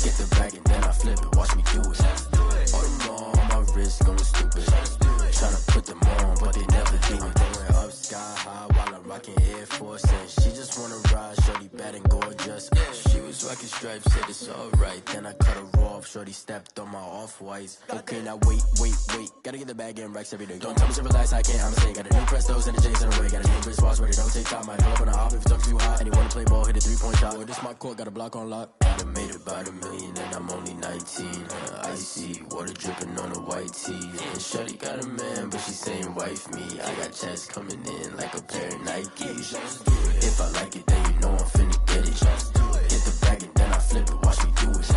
Get the bag and then I flip it, watch me do it. All them on my wrist going stupid. Tryna put them on, but they never do it. Going up sky high while I'm rocking Air Force. And she just wanna ride, shorty bad and gorgeous. She was rocking stripes, said it's alright. Then I cut her off, shorty stepped on my off-whites. Okay, now wait. Gotta get the bag and racks every day. Don't tell me to relax, I can't, I'm saying. Got a new Prestos and the J's in the way. Got a new wristwatch where they don't take time. I pull up on a hop if it's too hot. And you wanna play ball, hit a 3-point shot. Or this my court, got a block on lock. I done made about $1 million and I'm only 19. Icy water dripping on a white tee. And shorty got a man, but she saying wife me. I got checks coming in like a pair of Nikes. If I like it, then you know I'm finna get it. Hit the bag and then I flip it, watch me do it.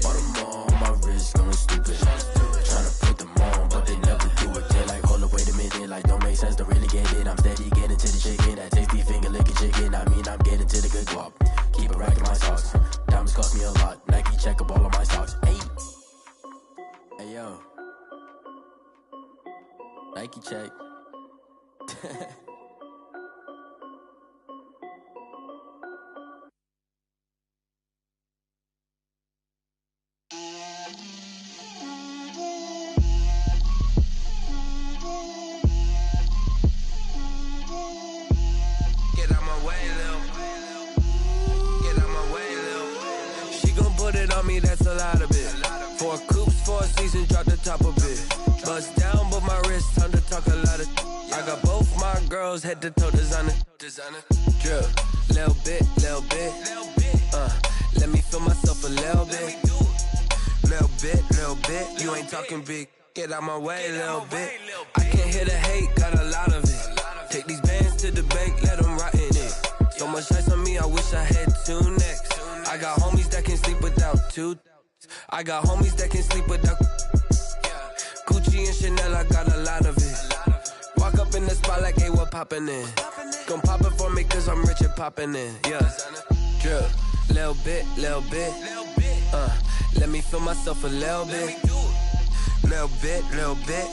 All them on my wrist going stupid. Tryna put them on, but they never do it. They like, hold up, wait a minute, like don't make sense, don't really get it. I'm steady getting to the chicken, that tasty finger licking chicken. I mean, I'm getting to the good guap. Keep a rack in my socks. Diamonds cost me a lot. Nike check up all of my socks. Hey yo, Nike check. Get out my way, Lil. Get out my way, Lil. She gon' put it on me, that's a lot of it. 4 coops, 4 seasons, drop the top of it. Bust down, but my wrist, time to talk a lot of. I got both my girls girls head to toe designer. Drip, little bit. Let me feel myself a little bit. Little bit. You ain't talking big. Get out my way, little bit. I can't hear the hate, got a lot of it. Take these bands to the bank, let them rot in it. So much ice on me, I wish I had two necks. I got homies that can sleep without two. I got homies that can sleep without Gucci and Chanel, I got a lot of it. Walk up in the spot like, hey, what poppin' in? Gon' pop it for me cause I'm rich and poppin' in. Yeah, drip, little bit. Let me feel myself a little bit. Little bit.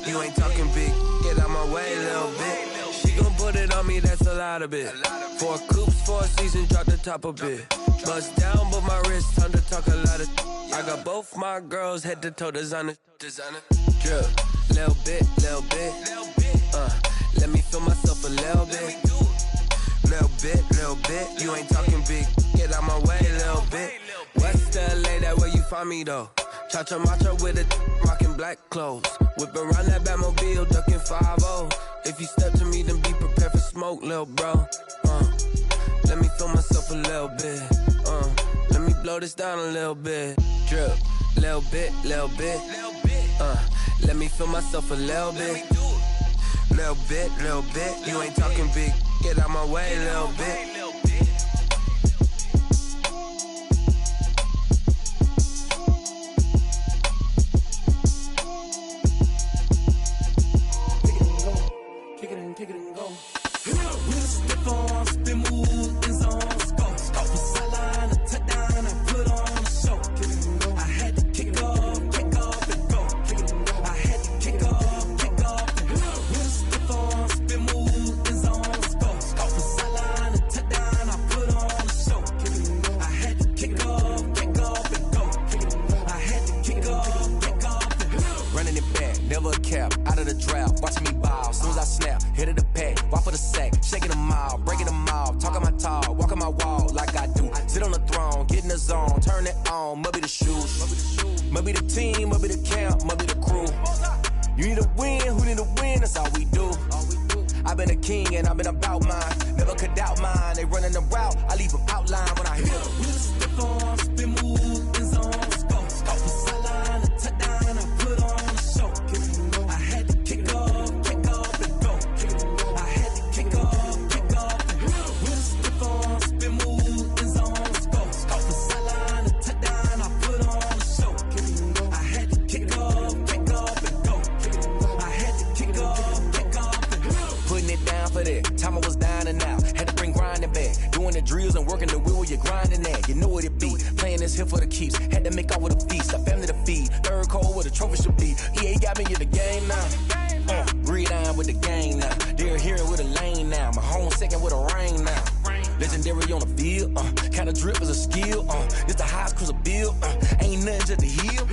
You ain't talking big. Get out my way, little bit. She gon' put it on me, that's a lot of it. 4 coops, 4 seasons, drop the top a bit. Bust down, but my wrist, time to talk a lot of. I got both my girls head to toe designer. Drip, little bit. Let me feel myself a little bit. Little bit. You ain't talking big. Get out my way, little bit. West LA, that where you find me though. Cha-cha matcha with a rockin' black clothes. Whip around that Batmobile, ducking 5-0. If you step to me, then be prepared for smoke, lil' bro. Let me feel myself a little bit. Let me blow this down a little bit. Drip, little bit. Let me feel myself a little bit. Little bit. You ain't talking big. Get out my way, little bit. Kick it and go. Stiff on, spin move, in zone, go. From sideline to touchdown, I put on a show. I had to kick off and go. I had to kick off and go. Stiff on, spin move, in zone, go. From sideline to touchdown, I put on a show. I had to kick off and go. I had to kick off and go. Running it back, never a cap, out of the drought, watching me ball. Soon as I snap, hit of the pack, walk for the sack, shaking them all, breaking them all, talking my talk, walking my wall like I do. Sit on the throne, get in the zone, turn it on, must be the shoes, must be the team, must be the camp, must be the crew. You need a win, who need a win, that's all we do. I've been a king and I've been about mine, never could doubt mine. They running the route, I leave them outline when I hit them. Stiff on, spin move, in zone, go. From sideline to touchdown, I put on a show. I had to kick off and go. I had to kick off and go. Stiff on, spin move, in zone, go. From sideline to touchdown, I put on a show. I had to kick off and go. I had to kick off and go. Putting it down for that, time I was down and out, had to bring grinding back, doing the drills and working the wheel where you're grinding at, you know what it be, playing this here for the keeps, had to make out with a feast, a family to feed, third cold where the trophy should be, EA got me in the game now, breathe on with the gang now, they're hearing with a lane now, my home second with a rain now, legendary on the field, kind of drip is a skill, it's the highest cruiser bill, ain't nothing just to heal.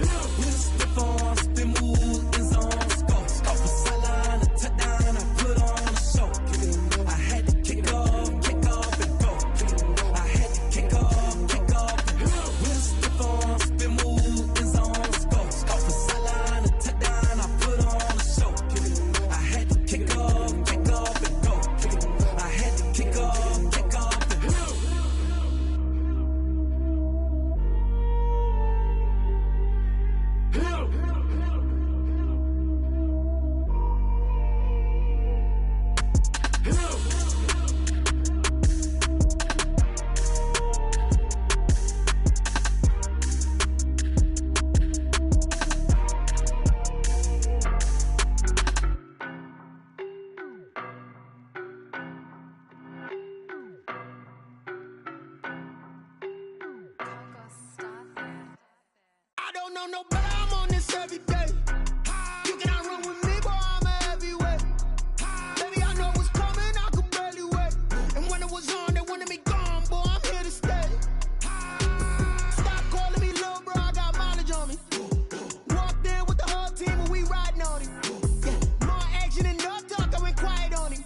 Stiff on, spin move, in zone, go. From sideline to touchdown, I put on a show. I had to kick off and go. I had to kick off and go. Stiff on, spin move, in zone, go. From sideline to touchdown, I put on a show. I had to kick off and go. I had to kick off and go. I don't know no better, I'm on this every day. You cannot run with me, boy, I'm a heavyweight. Baby, I know what's coming, I could barely wait. And when it was on, they wanted me gone, boy, I'm here to stay. Stop calling me little bro, I got mileage on me. Walked in with the whole team and we riding on him. Yeah, more action and no talk, I went quiet on him.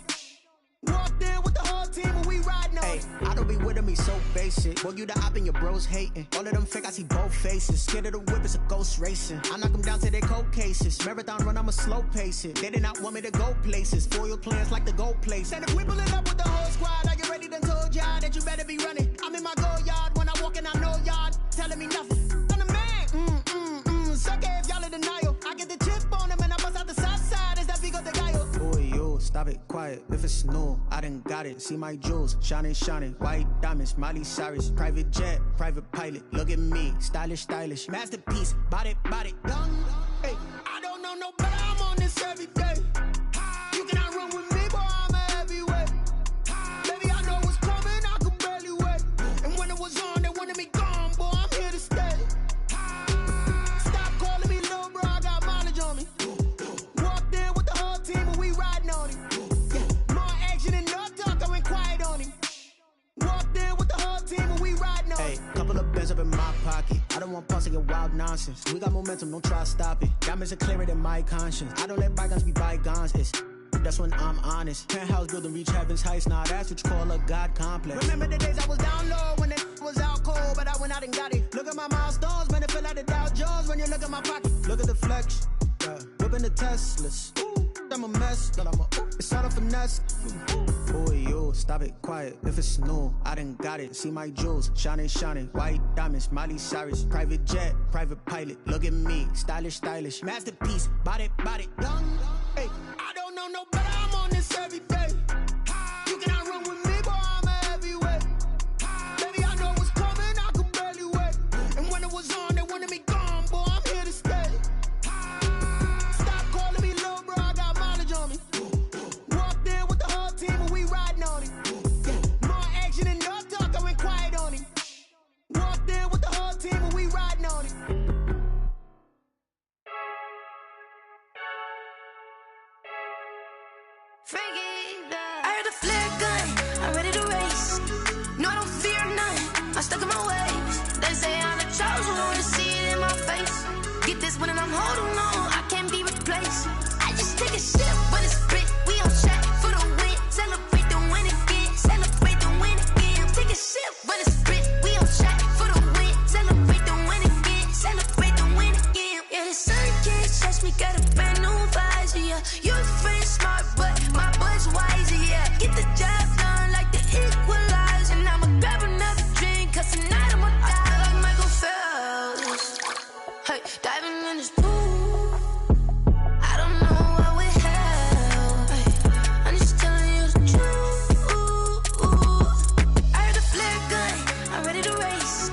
Walked in with the whole team and we riding on him. I don't be with me so basic. Boy, you the op and your bros hating. All of them fake, I see both faces. Scared of the whip, it's a ghost racing. I knock them down to their cold cases. Marathon run, I'ma slow pace it. They did not want me to go places. Foil plans like the gold place. And if we pulling up with the whole squad, I get ready to told y'all that you better be running. I'm in my go yard when I walk in, I know y'all telling me nothing. I'm the man, suck it if y'all in denial. I get the chip on them and I bust out the south side. Is that Vigo de Gallo? Boy, yo, stop it, quiet. If it's new, I done got it. See my jewels, shining, shining. White diamonds, Miley Cyrus. Private jet, private pilot. Look at me, stylish, stylish. Masterpiece, body, young. Hey, I don't know no better. I'm on this every day. You cannot run with me, boy. I'm a heavyweight. Baby, I know what's coming. I could barely wait. And when it was on, they wanted me gone, boy. I'm here to stay. Stop calling me little bro. I got mileage on me. Walked in with the whole team and we riding on him. More action and no talk. I went quiet on him. Walked in with the whole team and we riding on him. Hey, couple of bands up in my pocket. I don't want pause to get wild nonsense. We got momentum, don't try to stop it. Diamonds are clearer than my conscience. I don't let bygones be bygones. That's when I'm honest. Penthouse building, reach heaven's heights. Nah, that's what you call a God complex. Remember the days I was down low when it was out cold, but I went out and got it. Look at my milestones, man, it feel like the Dow Jones when you look at my pocket. Look at the flex, whipping the Teslas. I'm a mess, but it's all a finesse. Boy, yo, stop it, quiet. If it's new, I done got it. See my jewels, shining, shining. White diamonds, Miley Cyrus. Private jet, private pilot. Look at me, stylish, stylish. Masterpiece, body, young. Hey, I don't know no better. I'm on this every day. You cannot run with me, boy. I'm a heavyweight. Baby, I know what's coming. I could barely wait. And when it was on, they wanted me gone, boy. I'm here to stay. Stop calling me little bro. I got mileage on me. Walked in with the whole team and we riding on him. More action and no talk. I went quiet on him. Walked in with the whole team and we riding on him. I heard a flare gun, I'm ready to race. No, I don't fear none, I'm stuck in my ways. They say I'm the chosen one, to see it in my face. Get this one and I'm holding on, I can't be replaced. I just take a sip, but it's spit. We on track for the win. Celebrate the win again, celebrate the win again. Take a sip, but it's spit. We on track for the win. Celebrate the win again, celebrate the win again. Yeah, the sun can't touch me, got a brand new visor. Yeah, your friend smart, but my boy's wiser. Yeah, get the job done like the equalizer. And I'ma grab another drink, cause tonight I'ma die like Michael Phelps. Hey, diving in this pool, I don't know what we have. Hey, I'm just telling you the truth. I heard a flare gun, I'm ready to race.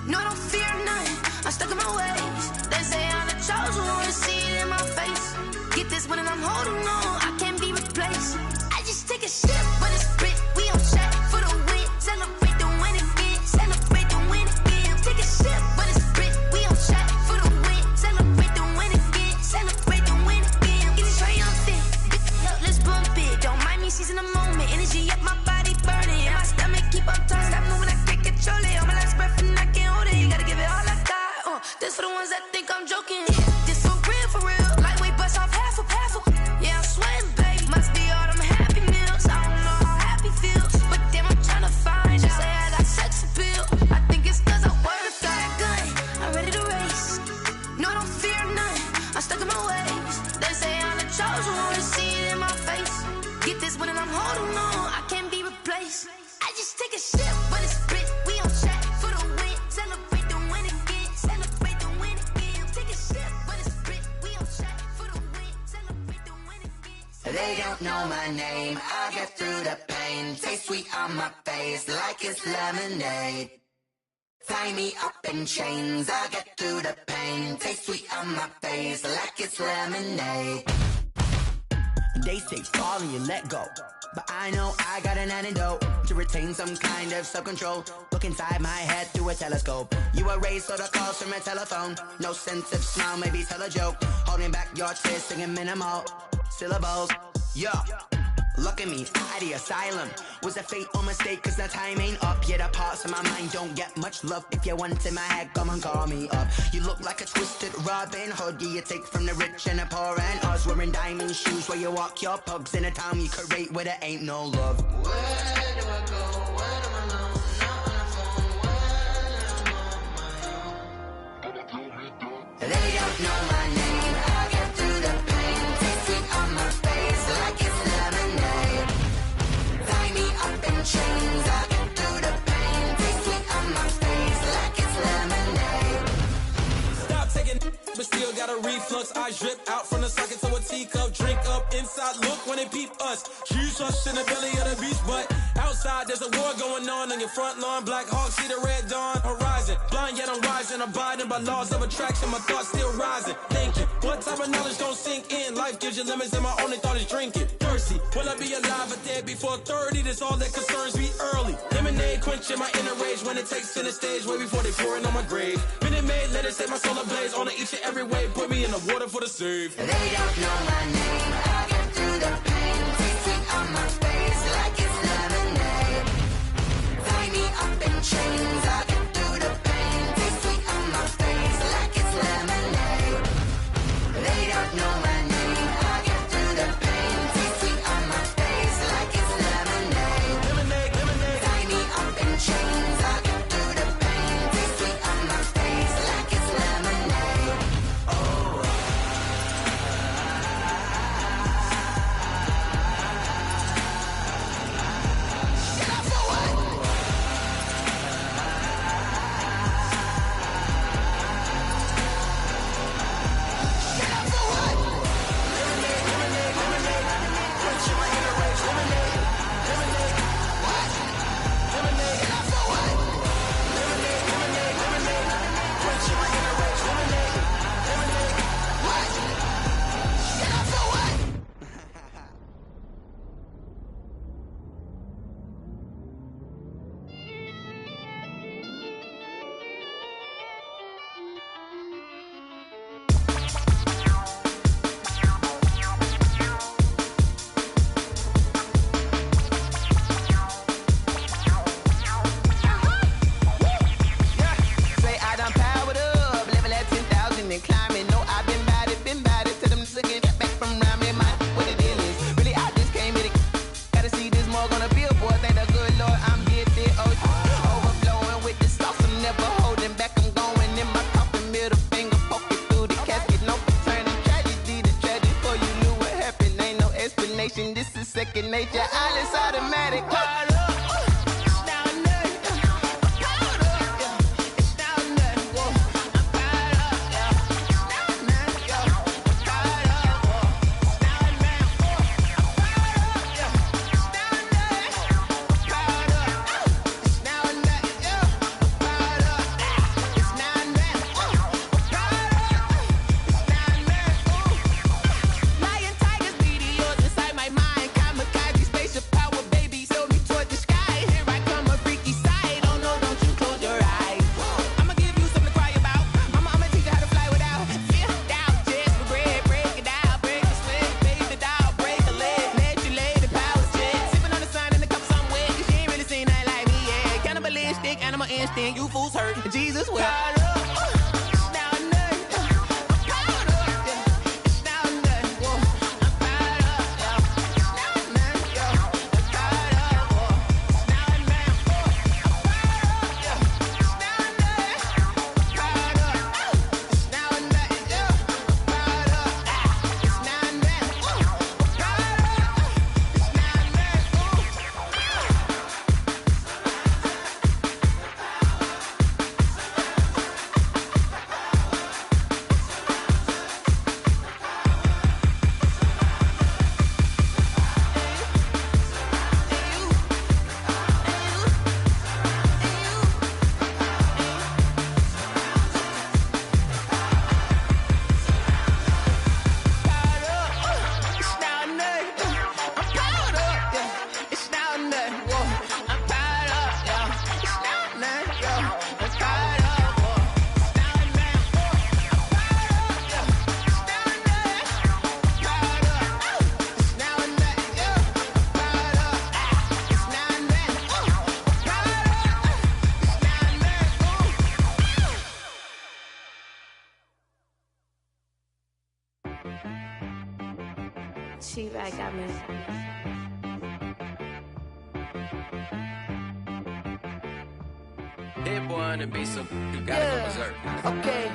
No, I don't fear none, I'm stuck in my ways. They say I'm the chosen one, to see it in my face. Get this one and I'm holding on, I can't be replaced. I just take a sip, but it's spit. We on track for the win. Celebrate the win again, celebrate the win again. Take a sip, but it's spit. We on track for the win. Celebrate the win again, celebrate the win again. Get it triumphant, up, let's bump it. Don't mind me seizing the moment. Energy up, my body burning, and my stomach keep up turning. Stop moving, I can't control it. On my last breath and I can't hold it. You gotta give it all I got. This for the ones that think I'm joking. This for real. Lightweight bust off half a. Yeah, I'm sweating, babe. Must be all them happy meals. I don't know how happy feels, but damn, I'm tryna find out. Say I got sex appeal. I think it's cause I wear the fire gun. I'm ready to race. No, I don't fear none. I'm stuck in my ways. They say I'm the chosen one, to see it in my face. Get this one and I'm holding on, I can't be replaced. I just take a sip, but it's spit. We on track for the win. Celebrate the win again. Celebrate the win again. Take a sip, but it's spit. We on track for the win. Celebrate the win again. They don't know my name, I get through the pain. Taste sweet on my face like it's lemonade. Tie me up in chains, I get through the pain. Taste sweet on my face like it's lemonade. They say fall and you let go, but I know I got an antidote to retain some kind of self-control. Look inside my head through a telescope. You erase all the calls from a telephone. No sense of smile, maybe tell a joke. Holding back your tears, singing minimal syllables. Yeah, look at me, at the asylum. Was a fate or mistake, cause the time ain't up. Yet the parts of my mind don't get much love. If you want in my head, come and call me up. You look like a twisted Robin Hood. You take from the rich and the poor and us. Wearing diamond shoes where you walk your pugs in a town you create where there ain't no love. Where do I go? Where do I know? know my name. I get through the pain. Taste sweet on my face like it's lemonade. Tie me up in chains. I get through the pain. Taste sweet on my face like it's lemonade. Stop taking, but still got a reflux. I drip out from the socket to a teacup. Drink up inside, look when they peep us. Huge us in the belly of the beach, but outside there's a war going on your front lawn. Black Hawk, see the red dawn horizon. Blind yet I'm rising, abiding by laws of attraction. My thoughts still rising. Thinking, what type of knowledge gon' sink in? Life gives you limits, and my only thought is drinking. Thirsty, will I be alive or dead before 30? That's all that concerns me early. Lemonade quenching my inner rage when it takes center stage, way before they pour it on my grave. Minute Maid, let it set my soul ablaze. On each and every way, put me in the water for the save. They don't know my name. I get through the pain. Taste sweet on my face like it's lemonade. Tie me up in chains. I get through the pain. Taste sweet on my face like it's lemonade. They don't know my name. I get through the pain. Taste sweet on my face like it's lemonade. Lemonade, lemonade. Tie me up in chains. I get through the pain. Taste sweet on my face like it's lemonade. Say I done powered up, level at 10,000 and climbing. No, I've been bad it to them looking back from around me. My what the deal is, really I just came here to gotta see this more gonna be a boy. Thank the good Lord I'm gifted. Oh, overflowing with the sauce, I'm never holding back. I'm going in my coffin, middle finger poking through the casket. No turning tragedy to tragedy. For you knew what happened, ain't no explanation. This is second nature. All is automatic. Caught up. Lion, tigers, meteors inside my mind. Kamikaze, spaceship power, baby, sail me toward the sky. Here I come, a freaky side. Oh no, don't you close your eyes. I'ma give you something to cry about. I'ma teach you how to fly without fear. Doubt, just regret. Break it out, break the sweat, baby, the doll, break a leg. Let you lay the power jet. Sipping on the sun in the cup somewhere. Cause she ain't really seen nothing like me, yeah. Cannibalistic, animal instinct, you fools hurt. Jesus will. She-Bag got me. Hit boy on the beat, so you gotta go berserk. Okay.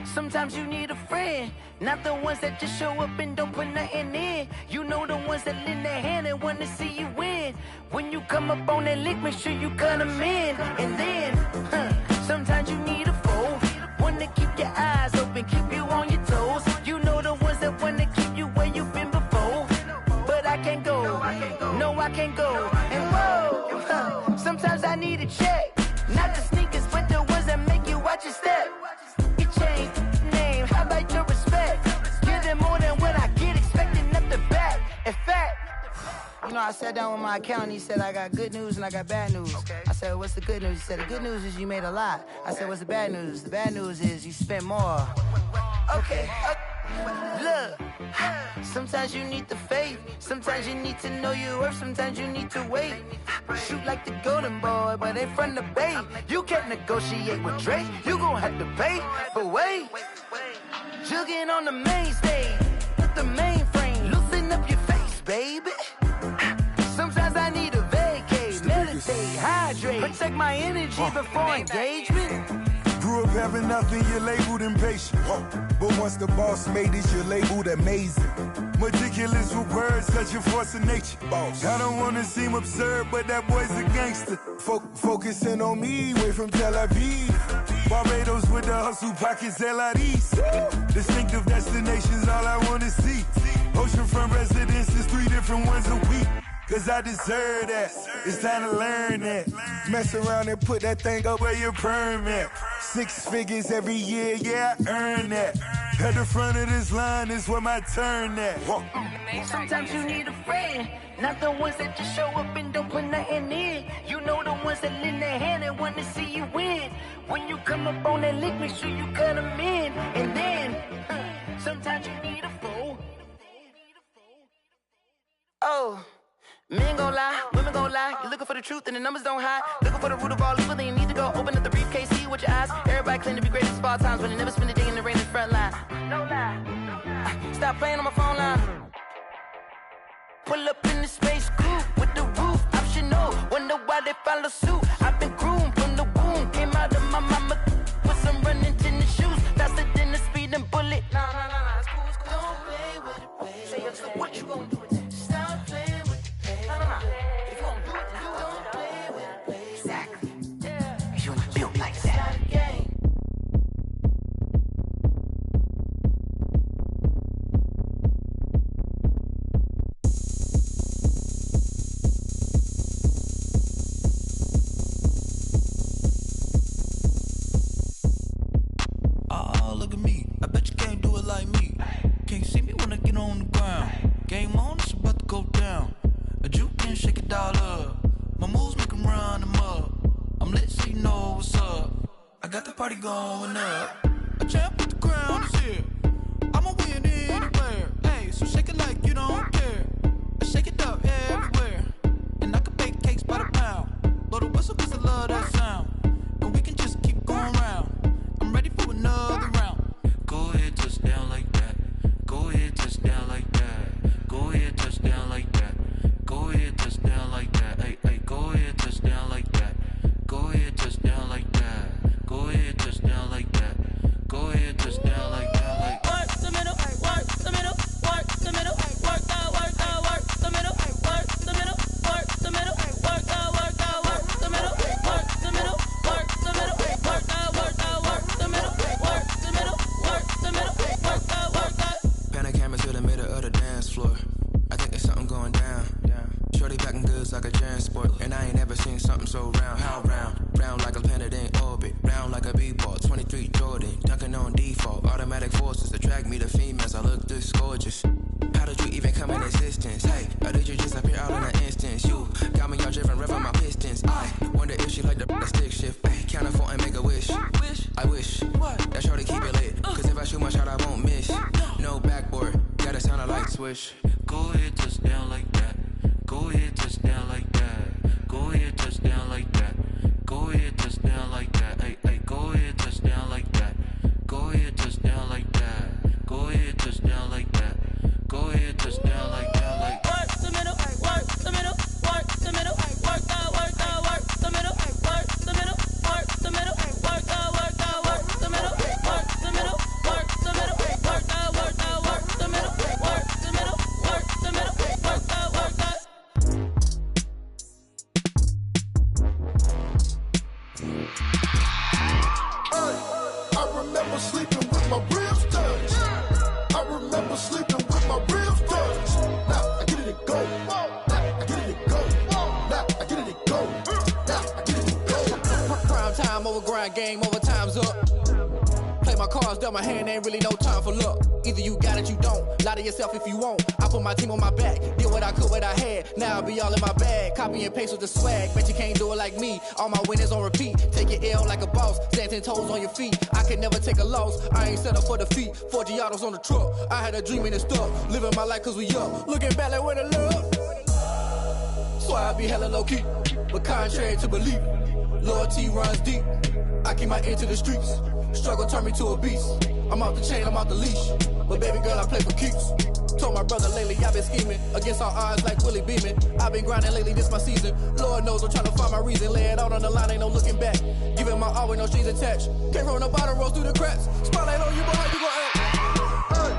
Sometimes you need a friend, not the ones that just show up and don't put nothing in. You know the ones that lend their hand and want to see you win. When you come up on that lick, make sure you cut them in. And then, sometimes you need a foe, one to keep your eyes open, keep you on your toes. You know the ones that want to keep you where you've been before. But I can't go, no I can't go. And whoa, sometimes I need a check. Not the sneakers, but the ones that make you watch your step. You change name, how about your respect? Give them more than what I get, expecting up the back. In fact, you know, I sat down with my accountant, he said, I got good news and I got bad news. I said, what's the good news? He said, the good news is you made a lot. I said, what's the bad news? The bad news is you spent more. Okay, look, sometimes you need the faith, sometimes you need to know your worth, sometimes you need to wait. Shoot like the golden boy, but they from the bay. You can't negotiate with Drake, you gon' have to pay. But wait, jugging on the main stage, with the mainframe, loosen up your face, baby. Sometimes I need a vacate, meditate, hydrate, protect my energy before engagement. Grew up having nothing, you're labeled impatient. But once the boss made it, you're labeled amazing. Meticulous with words, such a force of nature. I don't wanna seem absurd, but that boy's a gangster. Focusing on me, way from Tel Aviv. Barbados with the hustle pockets, LIDs. Distinctive destinations, all I wanna see. Oceanfront residences, 3 different ones a week. Cause I deserve that, it's time to learn that. Mess around and put that thing up where your permit. 6 figures every year, yeah, I earn that. At the front of this line is where my turn at. Sometimes you need a friend, not the ones that just show up and don't put nothing in. You know the ones that lend their hand and want to see you win. When you come up on that lick, make sure you cut them in. And then, sometimes you need a foe. Oh. Men gon' lie, women gon' lie. You're looking for the truth and the numbers don't hide. Looking for the root of all evil, then you need to go open up the briefcase, see with your eyes. Everybody claim to be greatest of all times, but they never spend a day in the rain in the front line. No lie. Stop playing on my phone line. Pull up in the space coupe with the roof optional. Wonder why they follow suit. I've been groomed from the womb, came out of my mama with some running tennis shoes, faster than the speeding bullet. Nah, it's cool, it's cool. Don't play with it, baby. Say so what you gonna do with it? Stop playing. If you don't do it, then don't play with it. Exactly. Yeah. You're not built like that. Oh, look at me. I bet you can't do it like me. Can't see me when I get on the ground. Game on, it's about to go down. A juke can shake it all up. My moves make them run them up. I'm lit so you know what's up. I got the party going up. A champ with the crown is here. I'ma win anywhere. Hey, so shake it like you don't care. I shake it up everywhere. And I can bake cakes by the pound. Blow the whistle cause I love that sound. And we can just keep going round. I'm ready for another round. Go ahead, touch down like that. Go ahead, touch down like that. Go ahead, touch down like that. Go ahead, touch down like that. Hey, go ahead, touch down like that. Go ahead, touch down like that. Go ahead, touch down like that. Go ahead, touch down like that. Like work the middle, work the middle, work the middle, work the middle, work the middle, work the middle, work the middle, work the middle, work the middle, work the middle, work the middle, work the middle, work the. Pan a camera to the middle of the dance floor. I think there's something going down. Shorty packing goods like a transport, and I ain't never seen something so round. How round? Round like a planet in orbit, round like a b-ball. 23 Jordan, dunking on default. Automatic forces attract me to females. I look this gorgeous. How did you even come in existence? Hey, or did you just appear out in an instance? You got me all driven, revving my pistons. I wonder if she like the stick shift. Hey, count it 4 and make a wish. I wish that shorty keep it lit. Cause if I shoot my shot, I won't miss. No backboard, gotta sound a light swish. go ahead, touch down like that. Go ahead, touch down like that. Go ahead, touch down like that. Go ahead, touch down like that. Hey, go ahead, touch down like that. Go ahead, touch down like that. Go ahead, touch down like that. Go ahead, touch down like that. Like work the middle, work the middle, work the middle, work the middle, work the middle, work the middle, work grind game, overtime's up. Play my cards, dealt my hand, ain't really no time for luck. Either you got it, you don't. Lie to yourself if you won't. I put my team on my back, did what I could, what I had. Now I'll be all in my bag, copy and paste with the swag. Bet you can't do it like me, all my winners on repeat. Take your L like a boss, stand 10 toes on your feet. I can never take a loss, I ain't set up for defeat. 4 Giottos on the truck, I had a dream and it stuck. Living my life cause we up, looking back like where the love. So I be hella low key, but contrary to belief, loyalty runs deep. I keep my ear to the streets. Struggle turned me to a beast. I'm off the chain, I'm off the leash. But baby girl, I play for keeps. Told my brother lately, I've been scheming against all odds like Willie Beeman. I've been grinding lately, this my season. Lord knows I'm trying to find my reason. Lay it out on the line, ain't no looking back. Giving my all with no strings attached. Came from the bottom, rose through the cracks. Spotlight on you, but how you gon' act? Hey,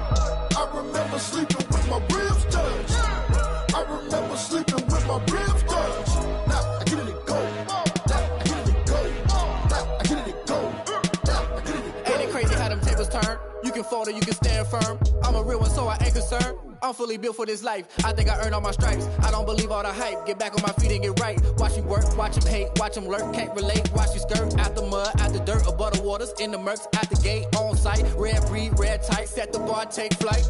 I remember sleeping with my ribs touched. I remember sleeping with my ribs touched. Now I get it and go. Now I get it and go. Now I get it and go. Ain't it crazy how them tables turn? You can fold or you can stand firm. I'm a real one, so I ain't concerned. I'm fully built for this life. I think I earned all my stripes. I don't believe all the hype. Get back on my feet and get right. Watch you work, watch him hate, watch him lurk. Can't relate, watch you skirt. Out the mud, out the dirt, above the waters, in the murks, out the gate, on site. Red breed, red tight, set the bar, take flight.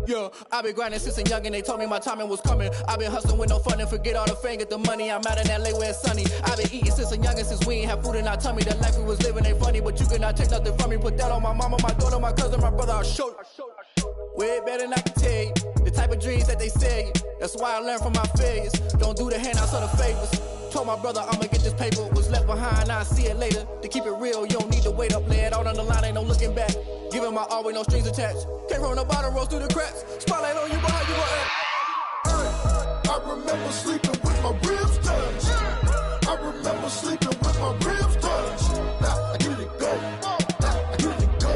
Yeah, I been grinding since a youngin', they told me my timing was coming. I been hustling with no fun and forget all the fame, get the money. I'm out in LA where it's sunny. I been eating since a youngin', since we ain't have food in our tummy. The life we was living ain't funny, but you cannot take nothing from me. Put that on my mama, my daughter, my cousin, my brother, I'll show you. Way better than I can tell you. The type of dreams that they sell you. That's why I learned from my failures. Don't do the handouts or the favors. Told my brother I'ma get this paper. Was left behind, I'll see it later. To keep it real, you don't need to wait up. Lay it out on the line, ain't no looking back. Giving my all with no strings attached. Came from the bottom, rose through the cracks. Spotlight on you, but how you gon' act? Hey, I remember sleeping with my ribs touched. I remember sleeping with my ribs touched. Now I get it and go. Now I get it and go.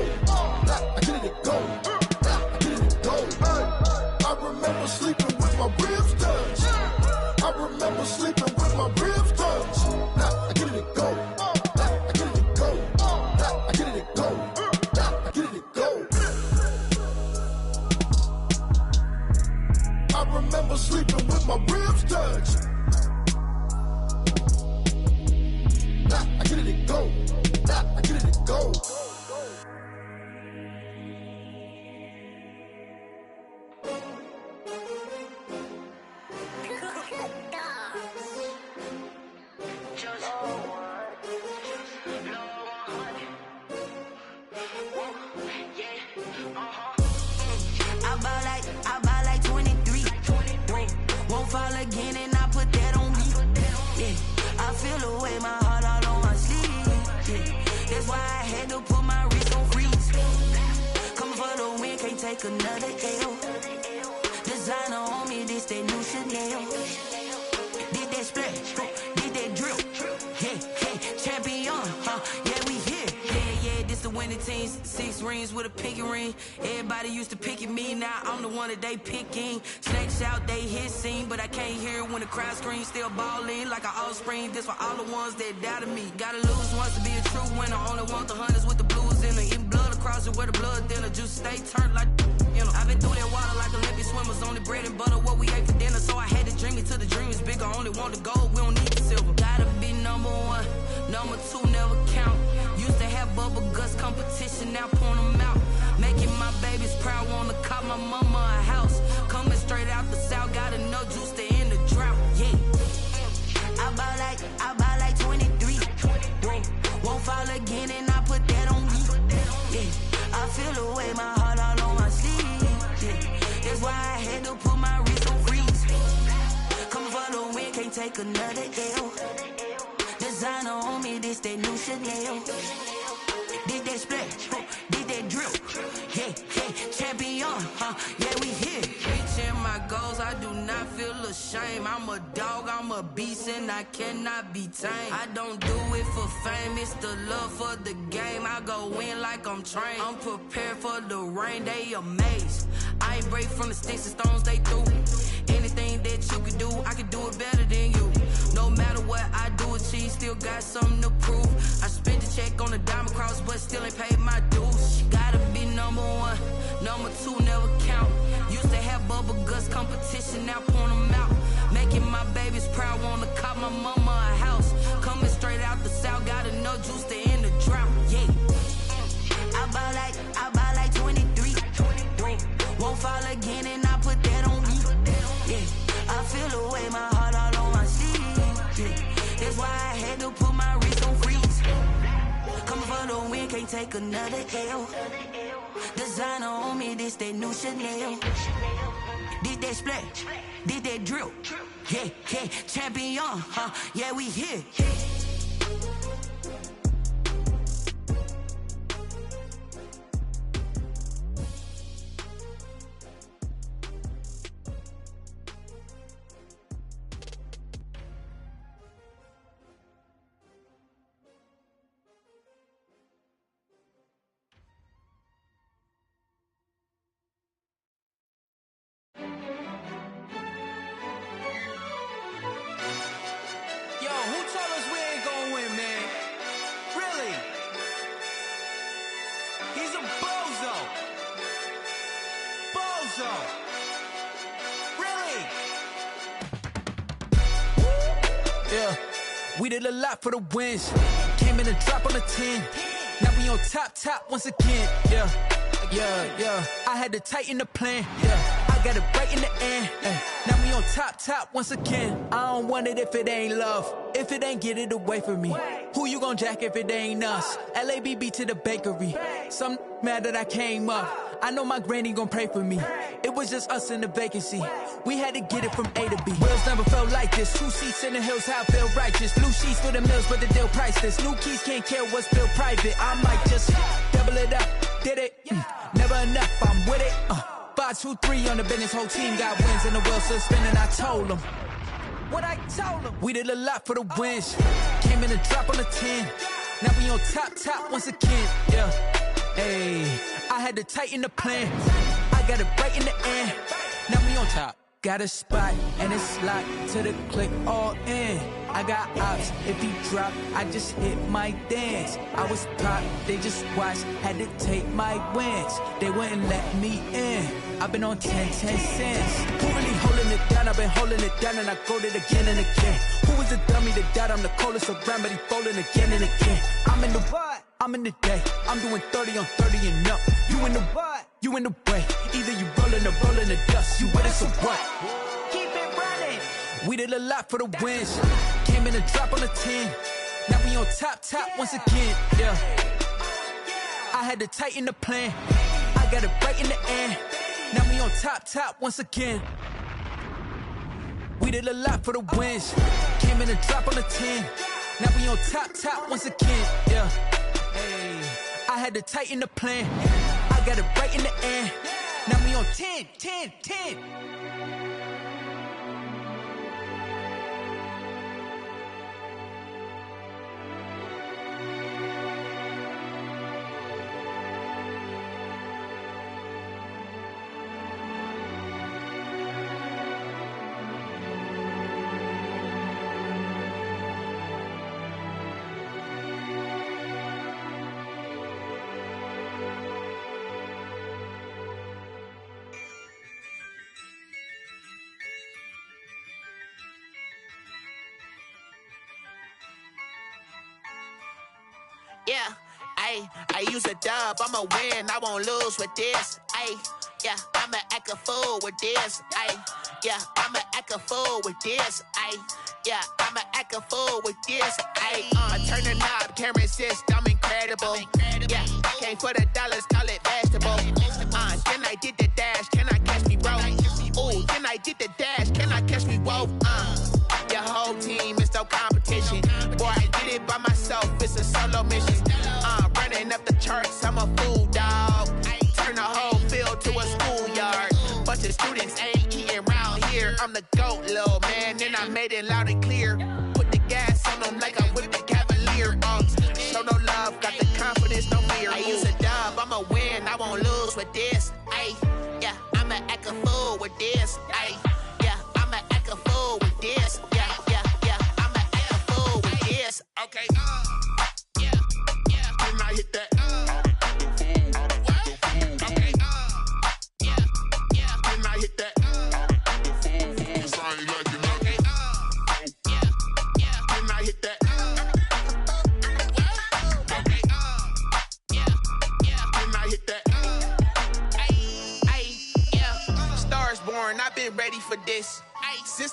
Now I get it and go. Now I get it and go. Hey, I remember sleeping with my ribs touched. I remember sleeping with my ribs touched. Now I get it and go. Now I get it and go. Now I get it and go. Now I get it and go. I remember sleeping with my ribs touched. Now I get it and go. Now I get it and go. I buy like 23. Won't fall again and I put that on me. Yeah, I feel the way my heart all on my sleeve. Yeah, that's why I had to put my wrist on freeze. Coming for the win, can't take another L. Designer on me, this that new Chanel. Did that splash, did that drill. Yeah, champion, yeah, we here. Yeah, this the winning team. 6 rings with a pinky ring. Everybody used to pick at me, now I'm the one that they picking. Snakes out, they hit scene, but I can't hear it when the crowd screams. Still ballin' like an offspring. This for all the ones that doubted me. Gotta lose once to be a true winner. Only want the hunters with the blues in it. Eating blood across it where the blood thinner. Juice stay turned like, you know. I've been through that water like Olympic swimmers. Only bread and butter, what we ate for dinner. So I had to dream it till the dream is bigger. Only want the gold, we don't need the silver. Gotta be number 1, number 2 never count. Used to have bubble guts competition, now point them out. Making my babies proud, wanna cop my mama a house. Coming straight out the south, gotta know juice to end the drought. Yeah, I buy like 23. Won't fall again and I put that on me. Yeah, I feel the way my heart all on my sleeve. Yeah, that's why I had to put my wrist on freeze. Coming for the win, can't take another L. Designer on me, this that new Chanel. Did that splash, did that drill. Yeah, champion, yeah, we here. Reaching my goals, I do not feel ashamed. I'm a dog, I'm a beast, and I cannot be tamed. I don't do it for fame, it's the love for the game. I go in like I'm trained. I'm prepared for the rain, they amazed. I ain't break from the sticks and stones they threw. Anything that you can do, I can do it better than you. No matter what I do, achieve, still got something to prove. I spent the check on the diamond cross, but still ain't paid my dues. Gotta be number 1, number 2 never count. Used to have bubble guts competition, now point them out. Making my babies proud, wanna cop my mama a house. Coming straight out the south, gotta know juice to end the feel the way, my heart all on my sleeve. Yeah. That's why I had to put my wrist on freeze. Coming for the win, can't take another L. Designer on me, this that new Chanel. Did that splash, did that drill. Yeah, yeah, champion, huh? Yeah, we here. We did a lot for the wins. Came in a drop on a 10. Now we on top once again. Yeah. I had to tighten the plan. Yeah, I got it right in the end. Now we on top once again. I don't want it if it ain't love. If it ain't, get it away from me. Who you gon' jack if it ain't us? LABB to the bakery. Some mad that I came up. I know my granny gon' pray for me. It was just us in the vacancy. We had to get it from A to B. Wheels never felt like this. 2 seats in the hills, how I feel righteous. Blue sheets for the mills, but the deal priceless. New keys can't care what's still private. I might just double it up. Did it? Never enough, I'm with it. 5, 2, 3 on the business. Whole team got wins and the wheels still spinning. I told them what I told them. We did a lot for the wins. Came in a drop on the 10. Now we on top once again. Yeah. Hey, I had to tighten the plan. I got it right in the end. Now we on top. Got a spot and it's locked to the click all in. I got ops, if he drop, I just hit my dance. I was pop, they just watched, had to take my wins. They wouldn't let me in. I've been on 10 cents. Who really holding it down? I've been holding it down and I go it again and again. Who was the dummy that doubt I'm the coldest around, but he folding again and again. I'm in the what? I'm in the day. I'm doing 30 on 30 and up. You in the what? You in the way. Either you rolling or rolling the dust. You with us or what? Keep it running. We did a lot for the wins. Came in a drop on a 10. Now we on top once again. Yeah. I had to tighten the plan. I got it right in the end. Now we on top once again. We did a lot for the wins. Came in a drop on a 10. Now we on top once again. Yeah. Hey, I had to tighten the plan. I got it right in the end. Now we on 10. Yeah, I use a dub, I'ma win, I won't lose with this. Yeah, I'ma act a fool with this. Yeah, I'ma act a fool with this. Yeah, I'ma act a fool with this. Turn the knob, camera assist, I'm incredible. Yeah, came for the dollars, call it vegetable. Then I did the dash, can I catch me, bro? Ooh, then I did the dash, can I catch me, whoa? Your whole team is no competition. Boy, I did it by myself, it's a solo mission. Running up the charts, I'm a fool, dog. Turn the whole field to a schoolyard. Bunch of students ain't eating round here. I'm the GOAT, little man, and I made it loud and clear. Put the gas on them like I whipped the Cavalier. Show no love, got the confidence, no fear. I use a dub, I'ma win, I won't lose with this. Yeah, I'ma act a fool with this. Yeah, I'ma act a fool with this. Yeah, I'ma act a fool with this. Okay, yeah, can I hit that? Okay, yeah, can I hit that? Cause I ain't like it. Okay, yeah, can I hit that?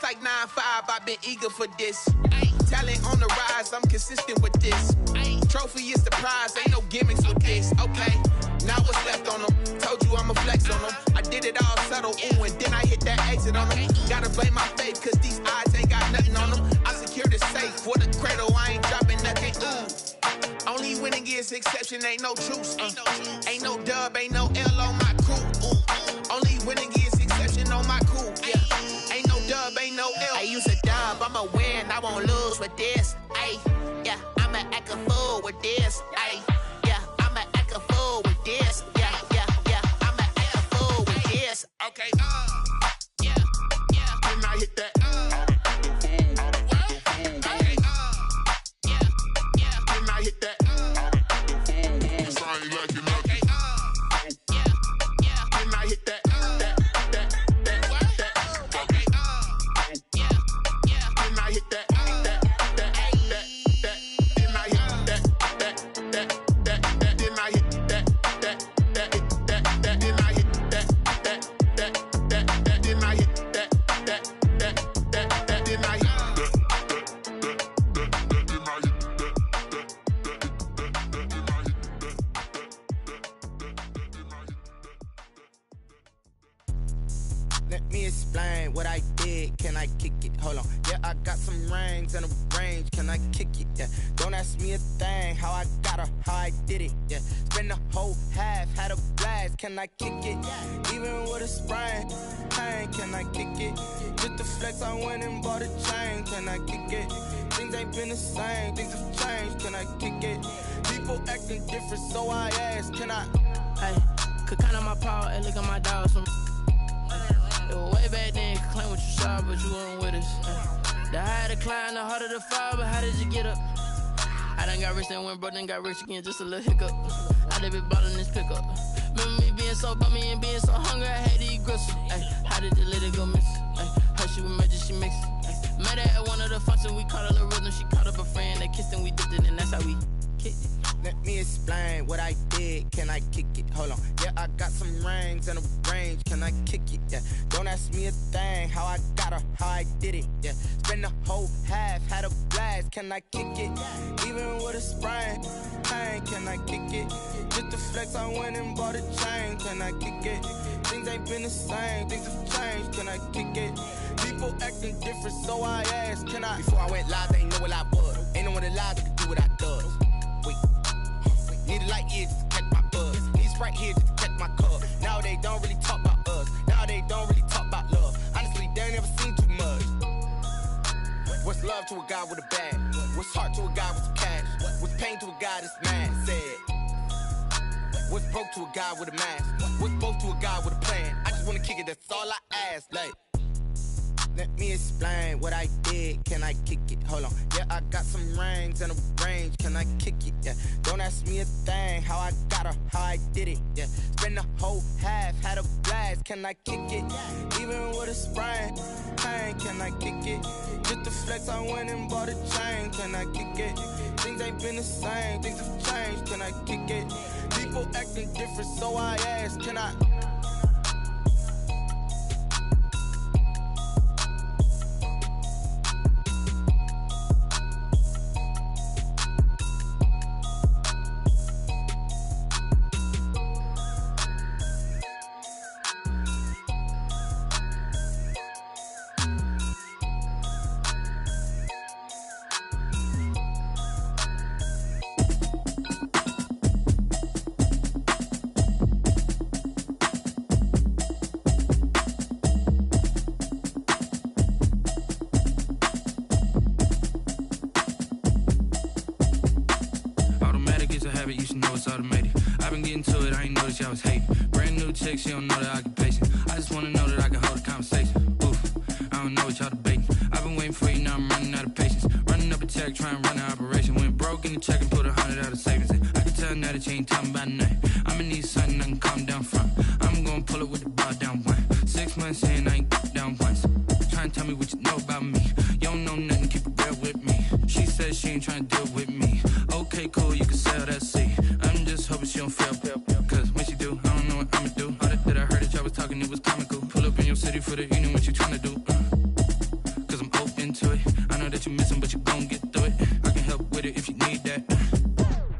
Since like 9-5, I've been eager for this. Talent on the rise, I'm consistent with this. Trophy is the prize, ain't no gimmicks with this. Okay, now what's left on them? Told you I'ma flex on them. I did it all subtle, ooh, and then I hit that exit on them. Gotta blame my faith, cause these odds ain't got nothing on them. I secure the safe for the cradle, I ain't dropping nothing, ooh. Only winning is exception, ain't no truce. Ain't no dub, ain't no L on my crew. Only winning is exception on my crew. Yeah, ain't no dub, ain't no L. I use a dub, I'ma win, I won't lose with this. Ay, yeah, I'ma act a fool with this. Ay, yeah, I'ma act a fool with this. Yeah, yeah, yeah, I'ma act a fool with this. Okay, yeah, yeah. Then I hit that. Let me explain what I did. Can I kick it? Hold on. Yeah, I got some rings and a range. Can I kick it? Yeah. Don't ask me a thing. How I got her, how I did it. Yeah. Spend the whole half, had a blast. Can I kick it? Even with a sprain. Pain, can I kick it? Just the flex, I went and bought a chain. Can I kick it? Things ain't been the same. Things have changed. Can I kick it? People acting different, so I ask. Can I? Hey, could count on my power and look at my dogs from. Way back then, could claim what you saw, but you weren't with us. The higher the climb, the harder the fall, but how did you get up? I done got rich, then went broke, then got rich again, just a little hiccup. I done been ballin' this pickup. Remember me being so bummy and being so hungry, I had to eat gristle. Ay, how did the lady go miss? How she was magic, she mixed. Met her at one of the functions, we caught a little rhythm, she caught up a friend, they kissed and we dipped it, and that's how we kicked it. Let me explain what I did. Can I kick it? Hold on. Yeah, I got some rings and a range. Can I kick it? Yeah. Don't ask me a thing. How I got her, how I did it. Yeah. Spend the whole half, had a blast. Can I kick it? Even with a sprain. Pain, can I kick it? Just the flex, I went and bought a chain. Can I kick it? Things ain't been the same. Things have changed. Can I kick it? People acting different, so I asked. Can I? Before I went live, they ain't know what I was. Ain't no one alive that could do what I does. Wait. Need a light here just to catch my buzz. Need Sprite here just to catch my cup. Now they don't really talk about us. Now they don't really talk about love. Honestly, they ain't never seen too much. What's love to a guy with a bag? What's heart to a guy with some cash? What's pain to a guy that's mad? Said. What's broke to a guy with a mask? What's both to a guy with a plan? I just wanna kick it, that's all I ask. Like, let me explain what I did. Can I kick it? Hold on. Yeah, I got some rings and a range. Can I kick it? Yeah. Don't ask me a thing. How I got her, how I did it. Yeah. Spend the whole half, had a blast. Can I kick it? Even with a sprain. Pain, can I kick it? Just the flex, I went and bought a chain. Can I kick it? Things ain't been the same. Things have changed. Can I kick it? People acting different, so I ask. Can I? You should know it's automated. I've been getting to it, I ain't noticed y'all was hating. Brand new chick, she don't know the occupation. I just wanna know that I can hold a conversation. Oof, I don't know what y'all debating. I've been waiting for you, now I'm running out of patience. Running up a check, trying to run an operation. Went broke in the check and put 100 out of savings in. I can tell now that you ain't talking about nothing. I'ma need something I can calm down from. I'm gonna pull it with the bar down one. 6 months in, I ain't down once. Trying to tell me what you know about me. You don't know nothing, keep it real with me. She said she ain't trying to deal with me. Okay, cool, you can sell that seat. I'm just hoping she don't fail. Cause when she do, I don't know what I'ma do. All that I heard that y'all was talking, it was comical. Pull up in your city for the evening, what you trying to do? you're missing, but you gon' get through it. I can help with it if you need that.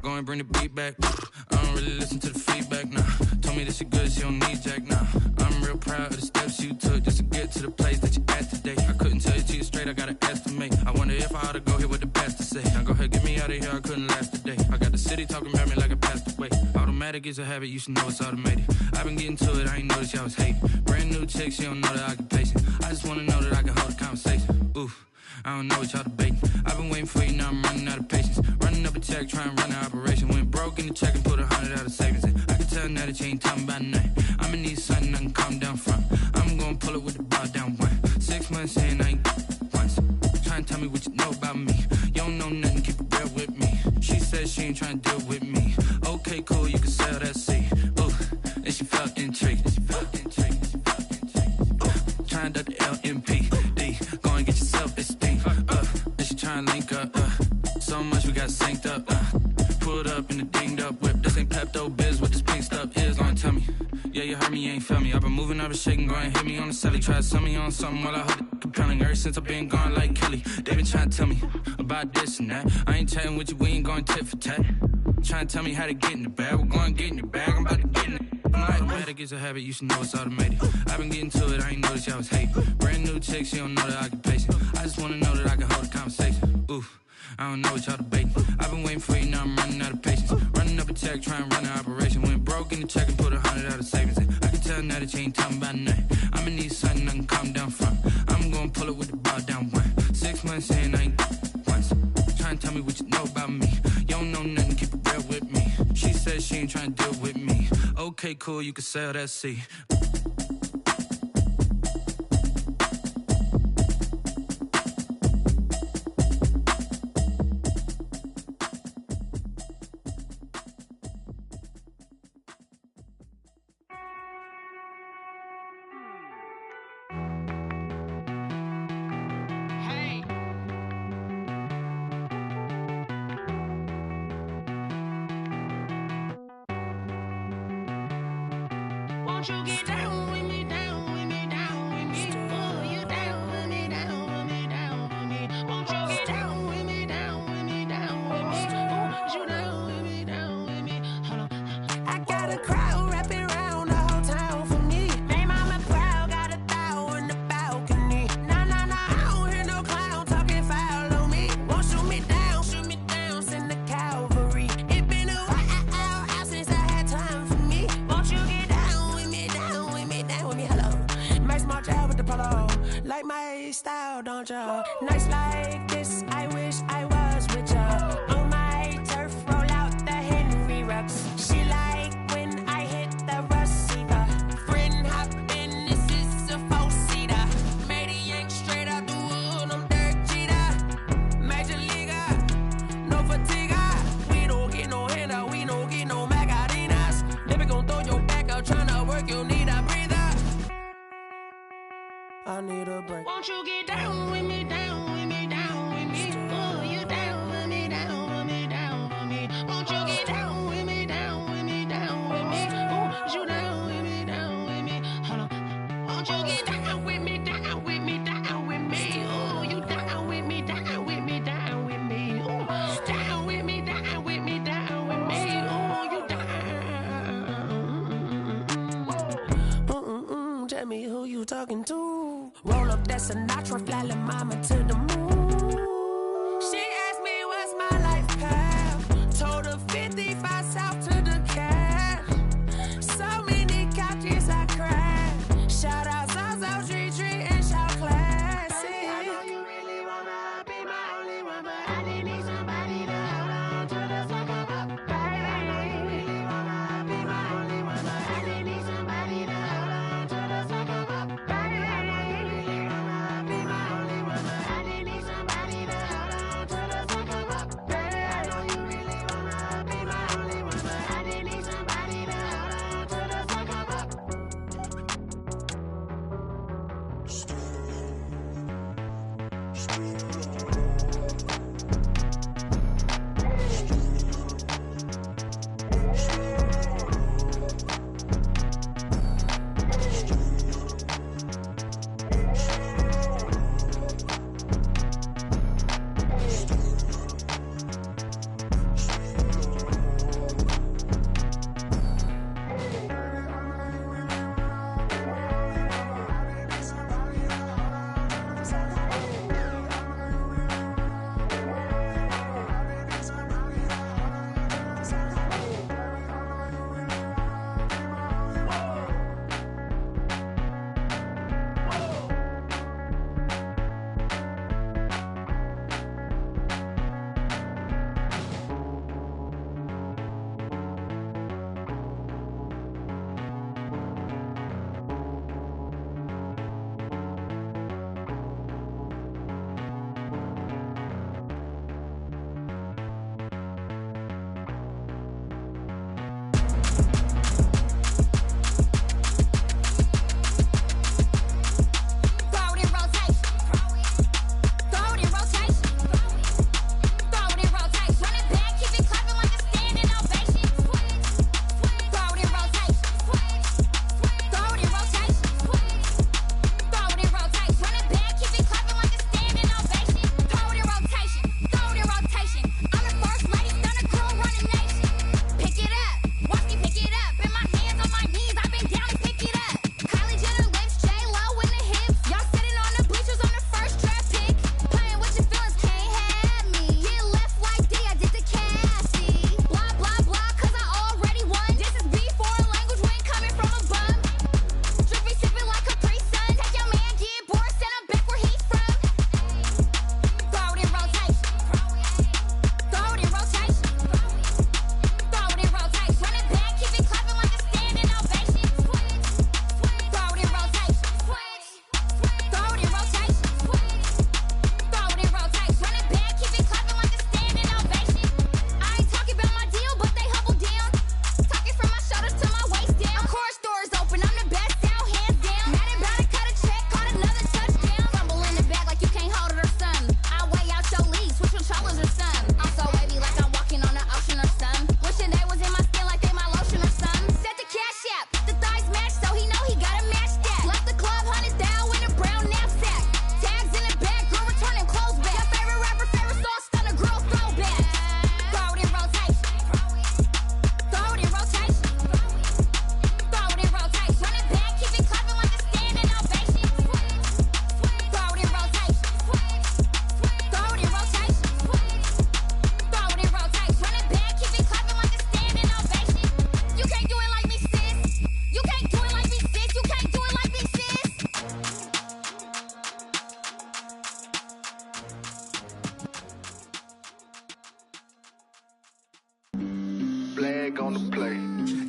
Go and bring the beat back. I don't really listen to the feedback, nah. Told me that she good, she don't need Jack, nah. I'm real proud of the steps you took just to get to the place that you at today. I couldn't tell you to you straight, I gotta estimate. I wonder if I ought to go here with the pastor say. Now go ahead, get me out of here, I couldn't last today. I got the city talking about me like I passed away. Automatic is a habit, you should know it's automated. I've been getting to it, I ain't noticed y'all was hating. Brand new chick, she don't know that I can pace it. I just wanna know that I can hold a conversation. Oof. I don't know what y'all debating. I've been waiting for you, now I'm running out of patience. Running up a check, trying to run an operation. Went broke in the check and put 100 out of savings in. I can tell now that you ain't talking about nothing. I'ma need something I can calm down from. I'm gonna pull it with the bar down one. 6 months in, I ain't once. Trying to tell me what you know about me. You don't know nothing, keep it real with me. She said she ain't trying to deal with me. Okay, cool, you can sell that seed. Ooh, and she felt intrigued. Trying to the LMPD. Go and get yourself esteem. And she trying to link up. So much we got synced up. Pulled up in the dinged up whip. This ain't Pepto-Biz, what this pink stuff is. Long tell me. Yeah, you heard me, you ain't felt me. I've been moving, I've been shaking, go and hit me on the celly. Try to sell me on something while I hold it compelling. Ever since I've been gone like Kelly, they been trying to tell me about this and that. I ain't chatting with you, we ain't going tit for tat. Trying to tell me how to get in the bag. We're going to get in the bag, I'm about to get in it. Automatic is a habit, you should know it's automated. I've been getting to it, I ain't noticed y'all was hating. Brand new chick, she don't know that I can pace it. I just wanna know that I can hold a conversation. Oof, I don't know what y'all debating. I've been waiting for you, now I'm running out of patience. Running up a check, trying to run an operation. Went broke in the check and put 100 out of savings in. I can tell now that you ain't talking about nothing. I'ma need something I can calm down from. I'm gonna pull it with the bar down one. 6 months in, I ain't once. Trying to tell me what you know about me. You don't know nothing, keep it real with me. She said she ain't trying to deal with me. Okay, cool, you can sell that seed. Won't you get down with me, down with me, down with me? Oh, you down with me, down with me, down with me. Won't you get down with me, down with me, down with me? Oh, you down with me, down with me? Hold on. I got a crowd wrapping around the whole town for me. Name mama proud, got a thou in the balcony. Nah, nah, nah, I don't hear no clown talking foul on me. Won't shoot me down, send the cavalry. It been a while since I had time for me. Won't you get down with me, down with me, down with me? Hello. Max March out with the polo. Like my style, don't ya? Nights like this, I wish I was with ya. On my turf, roll out the Henry Rux. She like when I hit the receiver. Friend hop in, this is a four-seater. Made a yank straight out the wood, I'm Derek Jeter. Major leaguer, no fatigue. We don't get no handout, we don't get no Macarinas. They be gon' throw your back out, tryna work, you need a breather. I need a break. Won't you get down with me, down with me, down with me? Oh, you down with me, down with me, down with me? Won't you get down with me, down with me, down with me? Oh, you down with me, down with me? Hold on. Won't you get down with me, down with me, down with me? Oh, you down with me, down with me, down with me? Oh, down with me, down with me, down with me? Oh, you down. Tell me who you talking to. Roll up that Sinatra, fly la mama to the moon. She asked me what's my life path. Told her 55 south to the cash. So many couches I crashed. Shout out Zazo, Tree, and shout classic. I know you really wanna be my only one, but I didn't need somebody to hold on to the sucker up. Baby, I know you really wanna be my only one, but I didn't need somebody to hold on to the sucker up. Baby, I know you really wanna be my only one, but I didn't need somebody to hold on to the sucker up. Baby, I know you really wanna be my only one, but I didn't need somebody to hold on to the sucker up.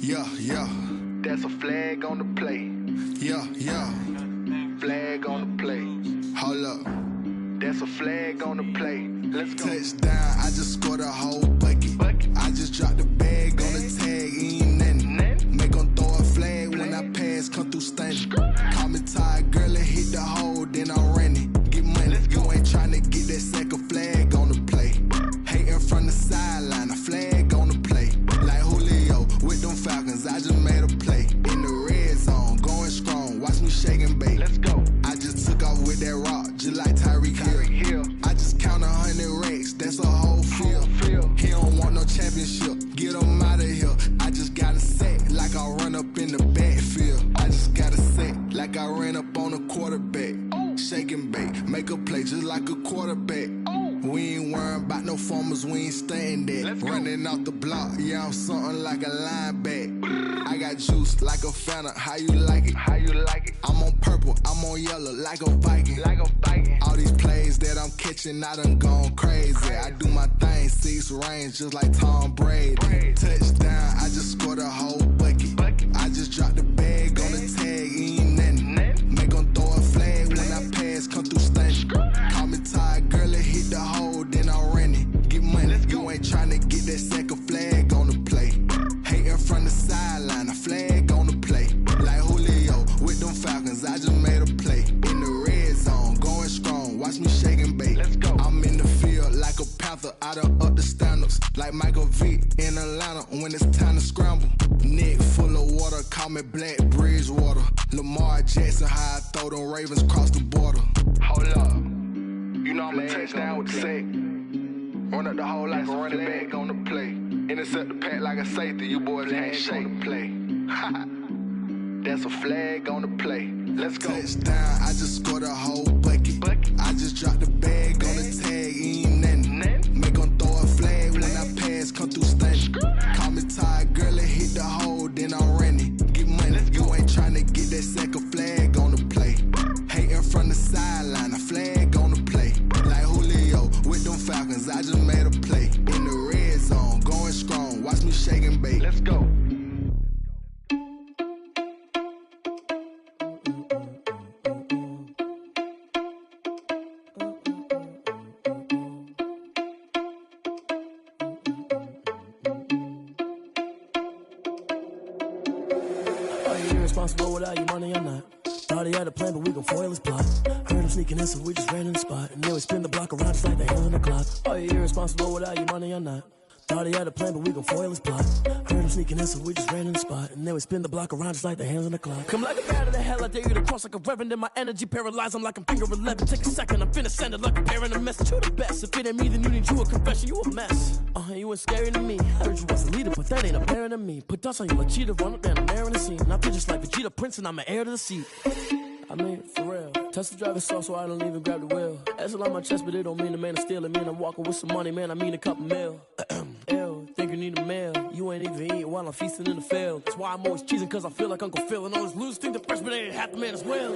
Yeah, yeah. That's a flag on the play. Yeah, yeah. Flag on the play. Hold up. That's a flag on the play. Let's go. Touchdown, I just scored a whole bucket. I just dropped the bag on the tag, ain't nothing. Make them throw a flag when I pass, come through stunning. Call me tired, girl, and hit the hole, then I'm running. Get money, you ain't tryna get that second flag on the play. Hating from the sideline, a flag on the play. Like Julio with them Falcons, I just made a play. In the red zone, going strong, watch me shake and bake. Let's go. I just took off with that rock, just like Tyreek Hill. I just count 100 racks, that's a whole field. He don't want no championship, get him out of here. I just got a set, like I run up in the backfield. I just got a set, like I ran up on a quarterback. Shake and bake, make a play just like a quarterback. We ain't worrying about no formers, we ain't staying there. Running off the block, yeah, I'm something like a lineback. I got juice like a Fanta, how you like it? How you like it? I'm on purple, I'm on yellow, like a Viking. Like a Viking. All these plays that I'm catching, I done gone crazy. I do my thing, 6 range, just like Tom Brady. Touchdown, I just scored a whole bucket. I just dropped the bag on the tag, ain't nothing. Make them throw a flag when I pass, come through stunning. Call me tired, girl, and hit the hole, then I'm running. Get money, you ain't tryna get that second flag on the play. Hating from the sideline, a flag on the play. Like Julio with them Falcons, I just made a play. In the red zone, going strong, watch me shake and bake. Let's go. I'm in the field like a Panther, I done up the standards. Like Michael Vick in Atlanta when it's time to scramble. Neck full of water, call me Black Bridgewater. Lamar Jackson, how I throw them Ravens cross the border. Hold up, you know I'm a touchdown with the sack. Run up the hole like a running back on the play. Intercept the pack like a safety, you boys ain't on the play. That's a flag on the play. Let's go. Touchdown, I just scored a whole bucket. I just dropped the bag on the tag, ain't nothing. Make them throw a flag when I pass, come through stunning. Call me tired, girl, and hit the hole, then I'm running. Get money, you ain't tryna get that second flag on the play. Hating from the sideline, a flag on the play. Like Julio with them Falcons, I just made a play. In the red zone, going strong, watch me shake and bake. Let's go. Irresponsible without your money, I'm not. Thought he had a plan, but we gon' foil his plot. Heard him sneaking in, so we just ran in the spot. And then we spin the block around just like the hell in the clock. Are you irresponsible without your money, I'm not. Thought he had a plan, but we gon' foil his plot. Heard him sneaking in, so we just ran in the spot. And then we spin the block around just like the hands on the clock. Come like a bat of the hell, I dare you to cross like a reverend. And my energy paralyzed, I'm like I'm finger 11. Take a second, I'm finna send it like a parent a message. You the best, if it ain't me, then you need you a confession. You a mess, you ain't scary to me. Heard you was a leader, but that ain't apparent to me. Put dust on you like cheetah, run up down the air in the scene. And I feel just like Vegeta Prince, and I'm an heir to the seat. I mean, for real. Touch the driver's sauce so I don't even grab the wheel. That's on my chest, but it don't mean the man is stealing. Man, I'm walking with some money, man, I mean a couple mil. Ew, think you need a meal. You ain't even eating while I'm feasting in the field. That's why I'm always cheesing, cause I feel like Uncle Phil. And all those losers think the freshman ain't half the man as well.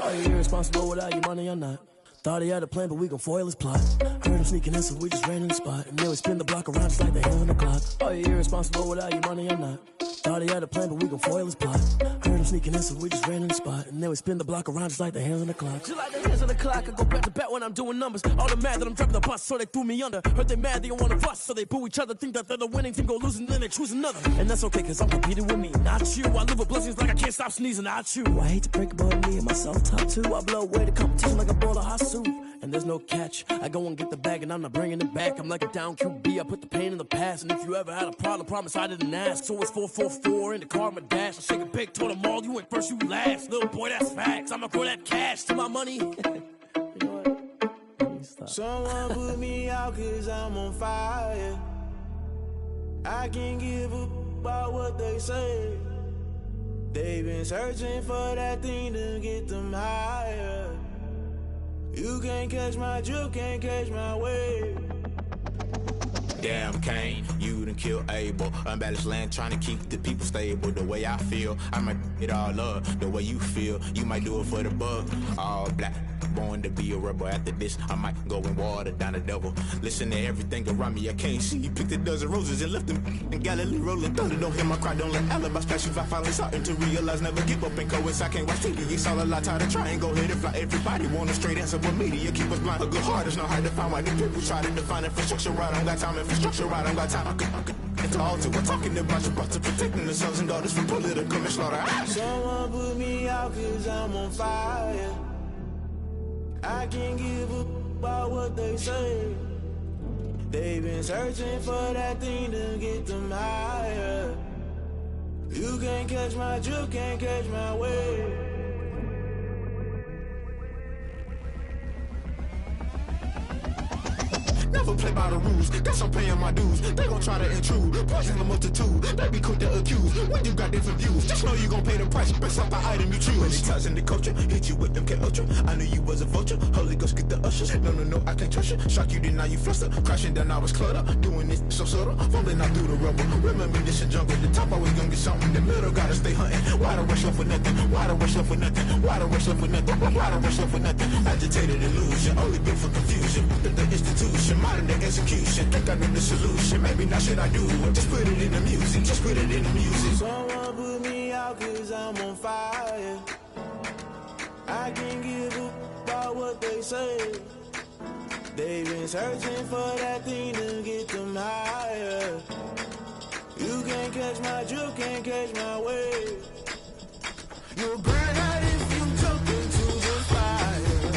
Are you irresponsible without your money or not? Thought he had a plan, but we gon' foil his plot. Heard him sneaking in, so we just ran in the spot. And then we spin the block around just like the hell in the clock. Are you irresponsible without your money or not? Thought he had a plan, but we gon' foil his plot. Heard him sneaking in, so we just ran in the spot. And then we spin the block around just like the hands on the clock. Just like the hands on the clock, I go back to back when I'm doing numbers. All the mad that I'm driving the bus, so they threw me under. Heard they mad, they don't wanna bust, so they boo each other. Think that they're the winning team, go losing, then they choose another. And that's okay, cause I'm competing with me, not you. I live with blessings like I can't stop sneezing, not you. I hate to break it, but me and myself top two. I blow away the competition like a bowl of hot soup. And there's no catch, I go and get the bag and I'm not bringing it back. I'm like a down QB, I put the pain in the past. And if you ever had a problem, promise I didn't ask. So it's 444 in the car, my dash. I shake a big, told them all, you ain't first, you last. Little boy, that's facts, I'ma throw that cash to my money. You know what? Someone put me out cause I'm on fire. I can't give up about what they say. They've been searching for that thing to get them higher. You can't catch my drift, can't catch my wave. Damn, Kane, you done kill Abel. Unbalanced land, trying to keep the people stable. The way I feel, I might it all up. The way you feel, you might do it for the buck. All black, born to be a rebel. After this, I might go and water down the devil. Listen to everything around me, I can't see. Picked a dozen roses and left them in Galilee rolling thunder. Don't hear my cry, don't let alibis pass you. I finally starting to realize, never give up and coincide. Can't watch TV, it's all a lot. Tired of trying, go ahead and fly. Everybody want a straight answer, but media keep us blind. A good heart is not hard to find. Why these people try to define infrastructure right? I don't got time, infrastructure right, I don't got time. It's all to we're talking about your brother, protecting the sons and daughters from political manslaughter. Someone put me out cause I'm on fire. I can't give up about what they say. They've been searching for that thing to get them higher. You can't catch my drift, can't catch my wave. Never play by the rules, guess I'm paying my dues. They gon' try to intrude, poison the multitude. They be quick to accuse when you got different views. Just know you gon' pay the price, based off the item you choose. Many times in the culture, hit you with them K Ultra. I knew you was a vulture, Holy Ghost get the ushers. No, I can't trust you. Shock you, then now you fluster. Crashing down, I was cluttered. Doing this so subtle, fumbling out through the rubble. Remember this in jungle, the top always gonna get something. The middle gotta stay hunting. Why the rush left for nothing? Why the rush left for nothing? Why the rush left for nothing? Why the rush left for nothing? Agitated illusion, only built for confusion. The institution, modern day execution. Think I know the solution. Maybe not should I do it? Just put it in the music. Just put it in the music. Someone put me out cause I'm on fire. I can't give up about what they say. They've been searching for that thing to get them higher. You can't catch my drift, can't catch my wave. You'll burn out if you jump into the fire.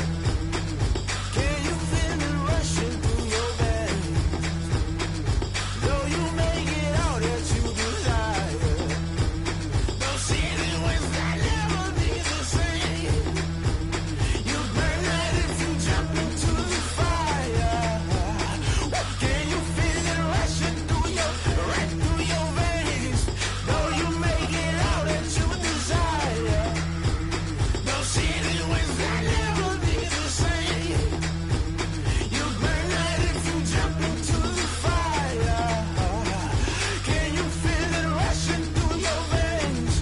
Can you feel it rushing through your veins? Though you may get all that you desire, those city winds that never be the same. You'll burn out if you jump into the fire. Can you feel it rushing through your veins? Though you may get all that you desire, those city winds that never be the same. You burn out if you jump into the fire. Can you feel it rushing through your veins?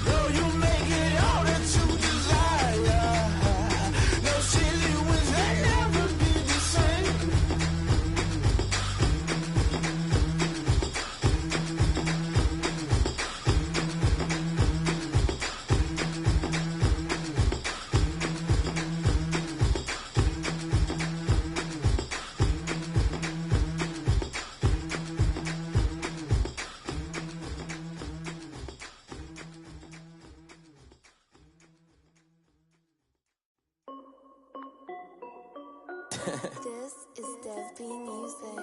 Though you may get all that you desire, those city winds that never be the same. This is Dev B Music.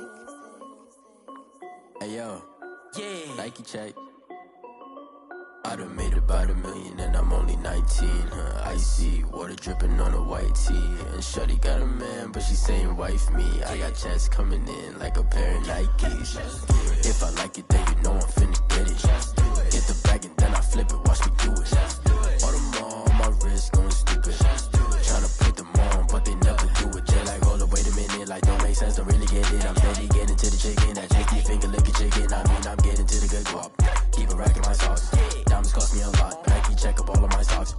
Hey yo, Nike check. I done made about $1 million and I'm only 19. Icy water dripping on a white tee. And shorty got a man, but she saying wife me. I got checks coming in like a pair of Nikes. If I like it, then you know I'm finna get it. Get the bag and then I flip it, watch me do it. All them on my wrist going stupid. Tryna put them on, but they never do it. Just like, hold up, wait a minute, like don't make sense, don't really get it. I'm steady getting to the chicken, that chicky finger licking chicken. I mean, I'm getting to the good guap. Keep a rack in my socks. Diamonds cost me a lot. Nike check up all of my socks.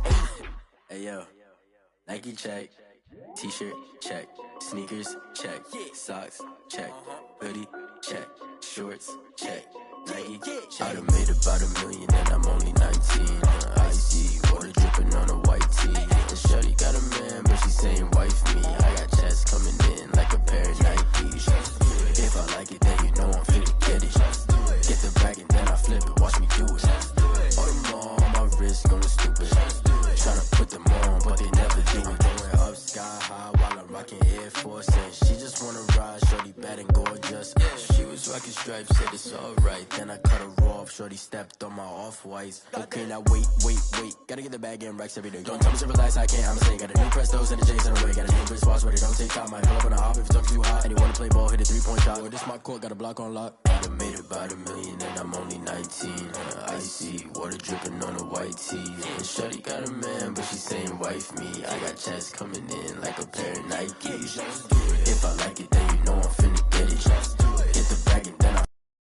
Hey yo, Nike check. T-shirt check. Sneakers check. Socks check. Hoodie check. Shorts check. Nike. I done made about $1 million and I'm only 19. Icy water dripping on a white tee. And shorty got a man, but she saying wife me. I got checks coming in like a pair of Nikes. If I like it, then you know I'm finna get it. Get the bag and then I flip it, watch me do it. All them on my wrist going stupid. Tryna put them on, but they never do it. Going up sky high while I'm rocking Air Force. And she just wanna ride, shorty bad and gorgeous. She was rocking stripes, said it's alright. Then I cut her off, shorty stepped on my off-whites. Okay, now wait. Gotta get the bag and racks every day. Don't tell me to relax, I can't, I'ma say. Got a new Prestos and the J's on the way. Got a new Chris Foss, but it don't take time. I pull up on the hop if it's up too hot. And you wanna play ball, hit a 3-point shot. Or this my court, got a block on lock. I done made about $1 million and I'm only 19. icy, water dripping on a white tee. And shorty got a man, but she saying wife me. I got checks coming in like a pair of Nikes. If I like it, then you know I'm finna get it.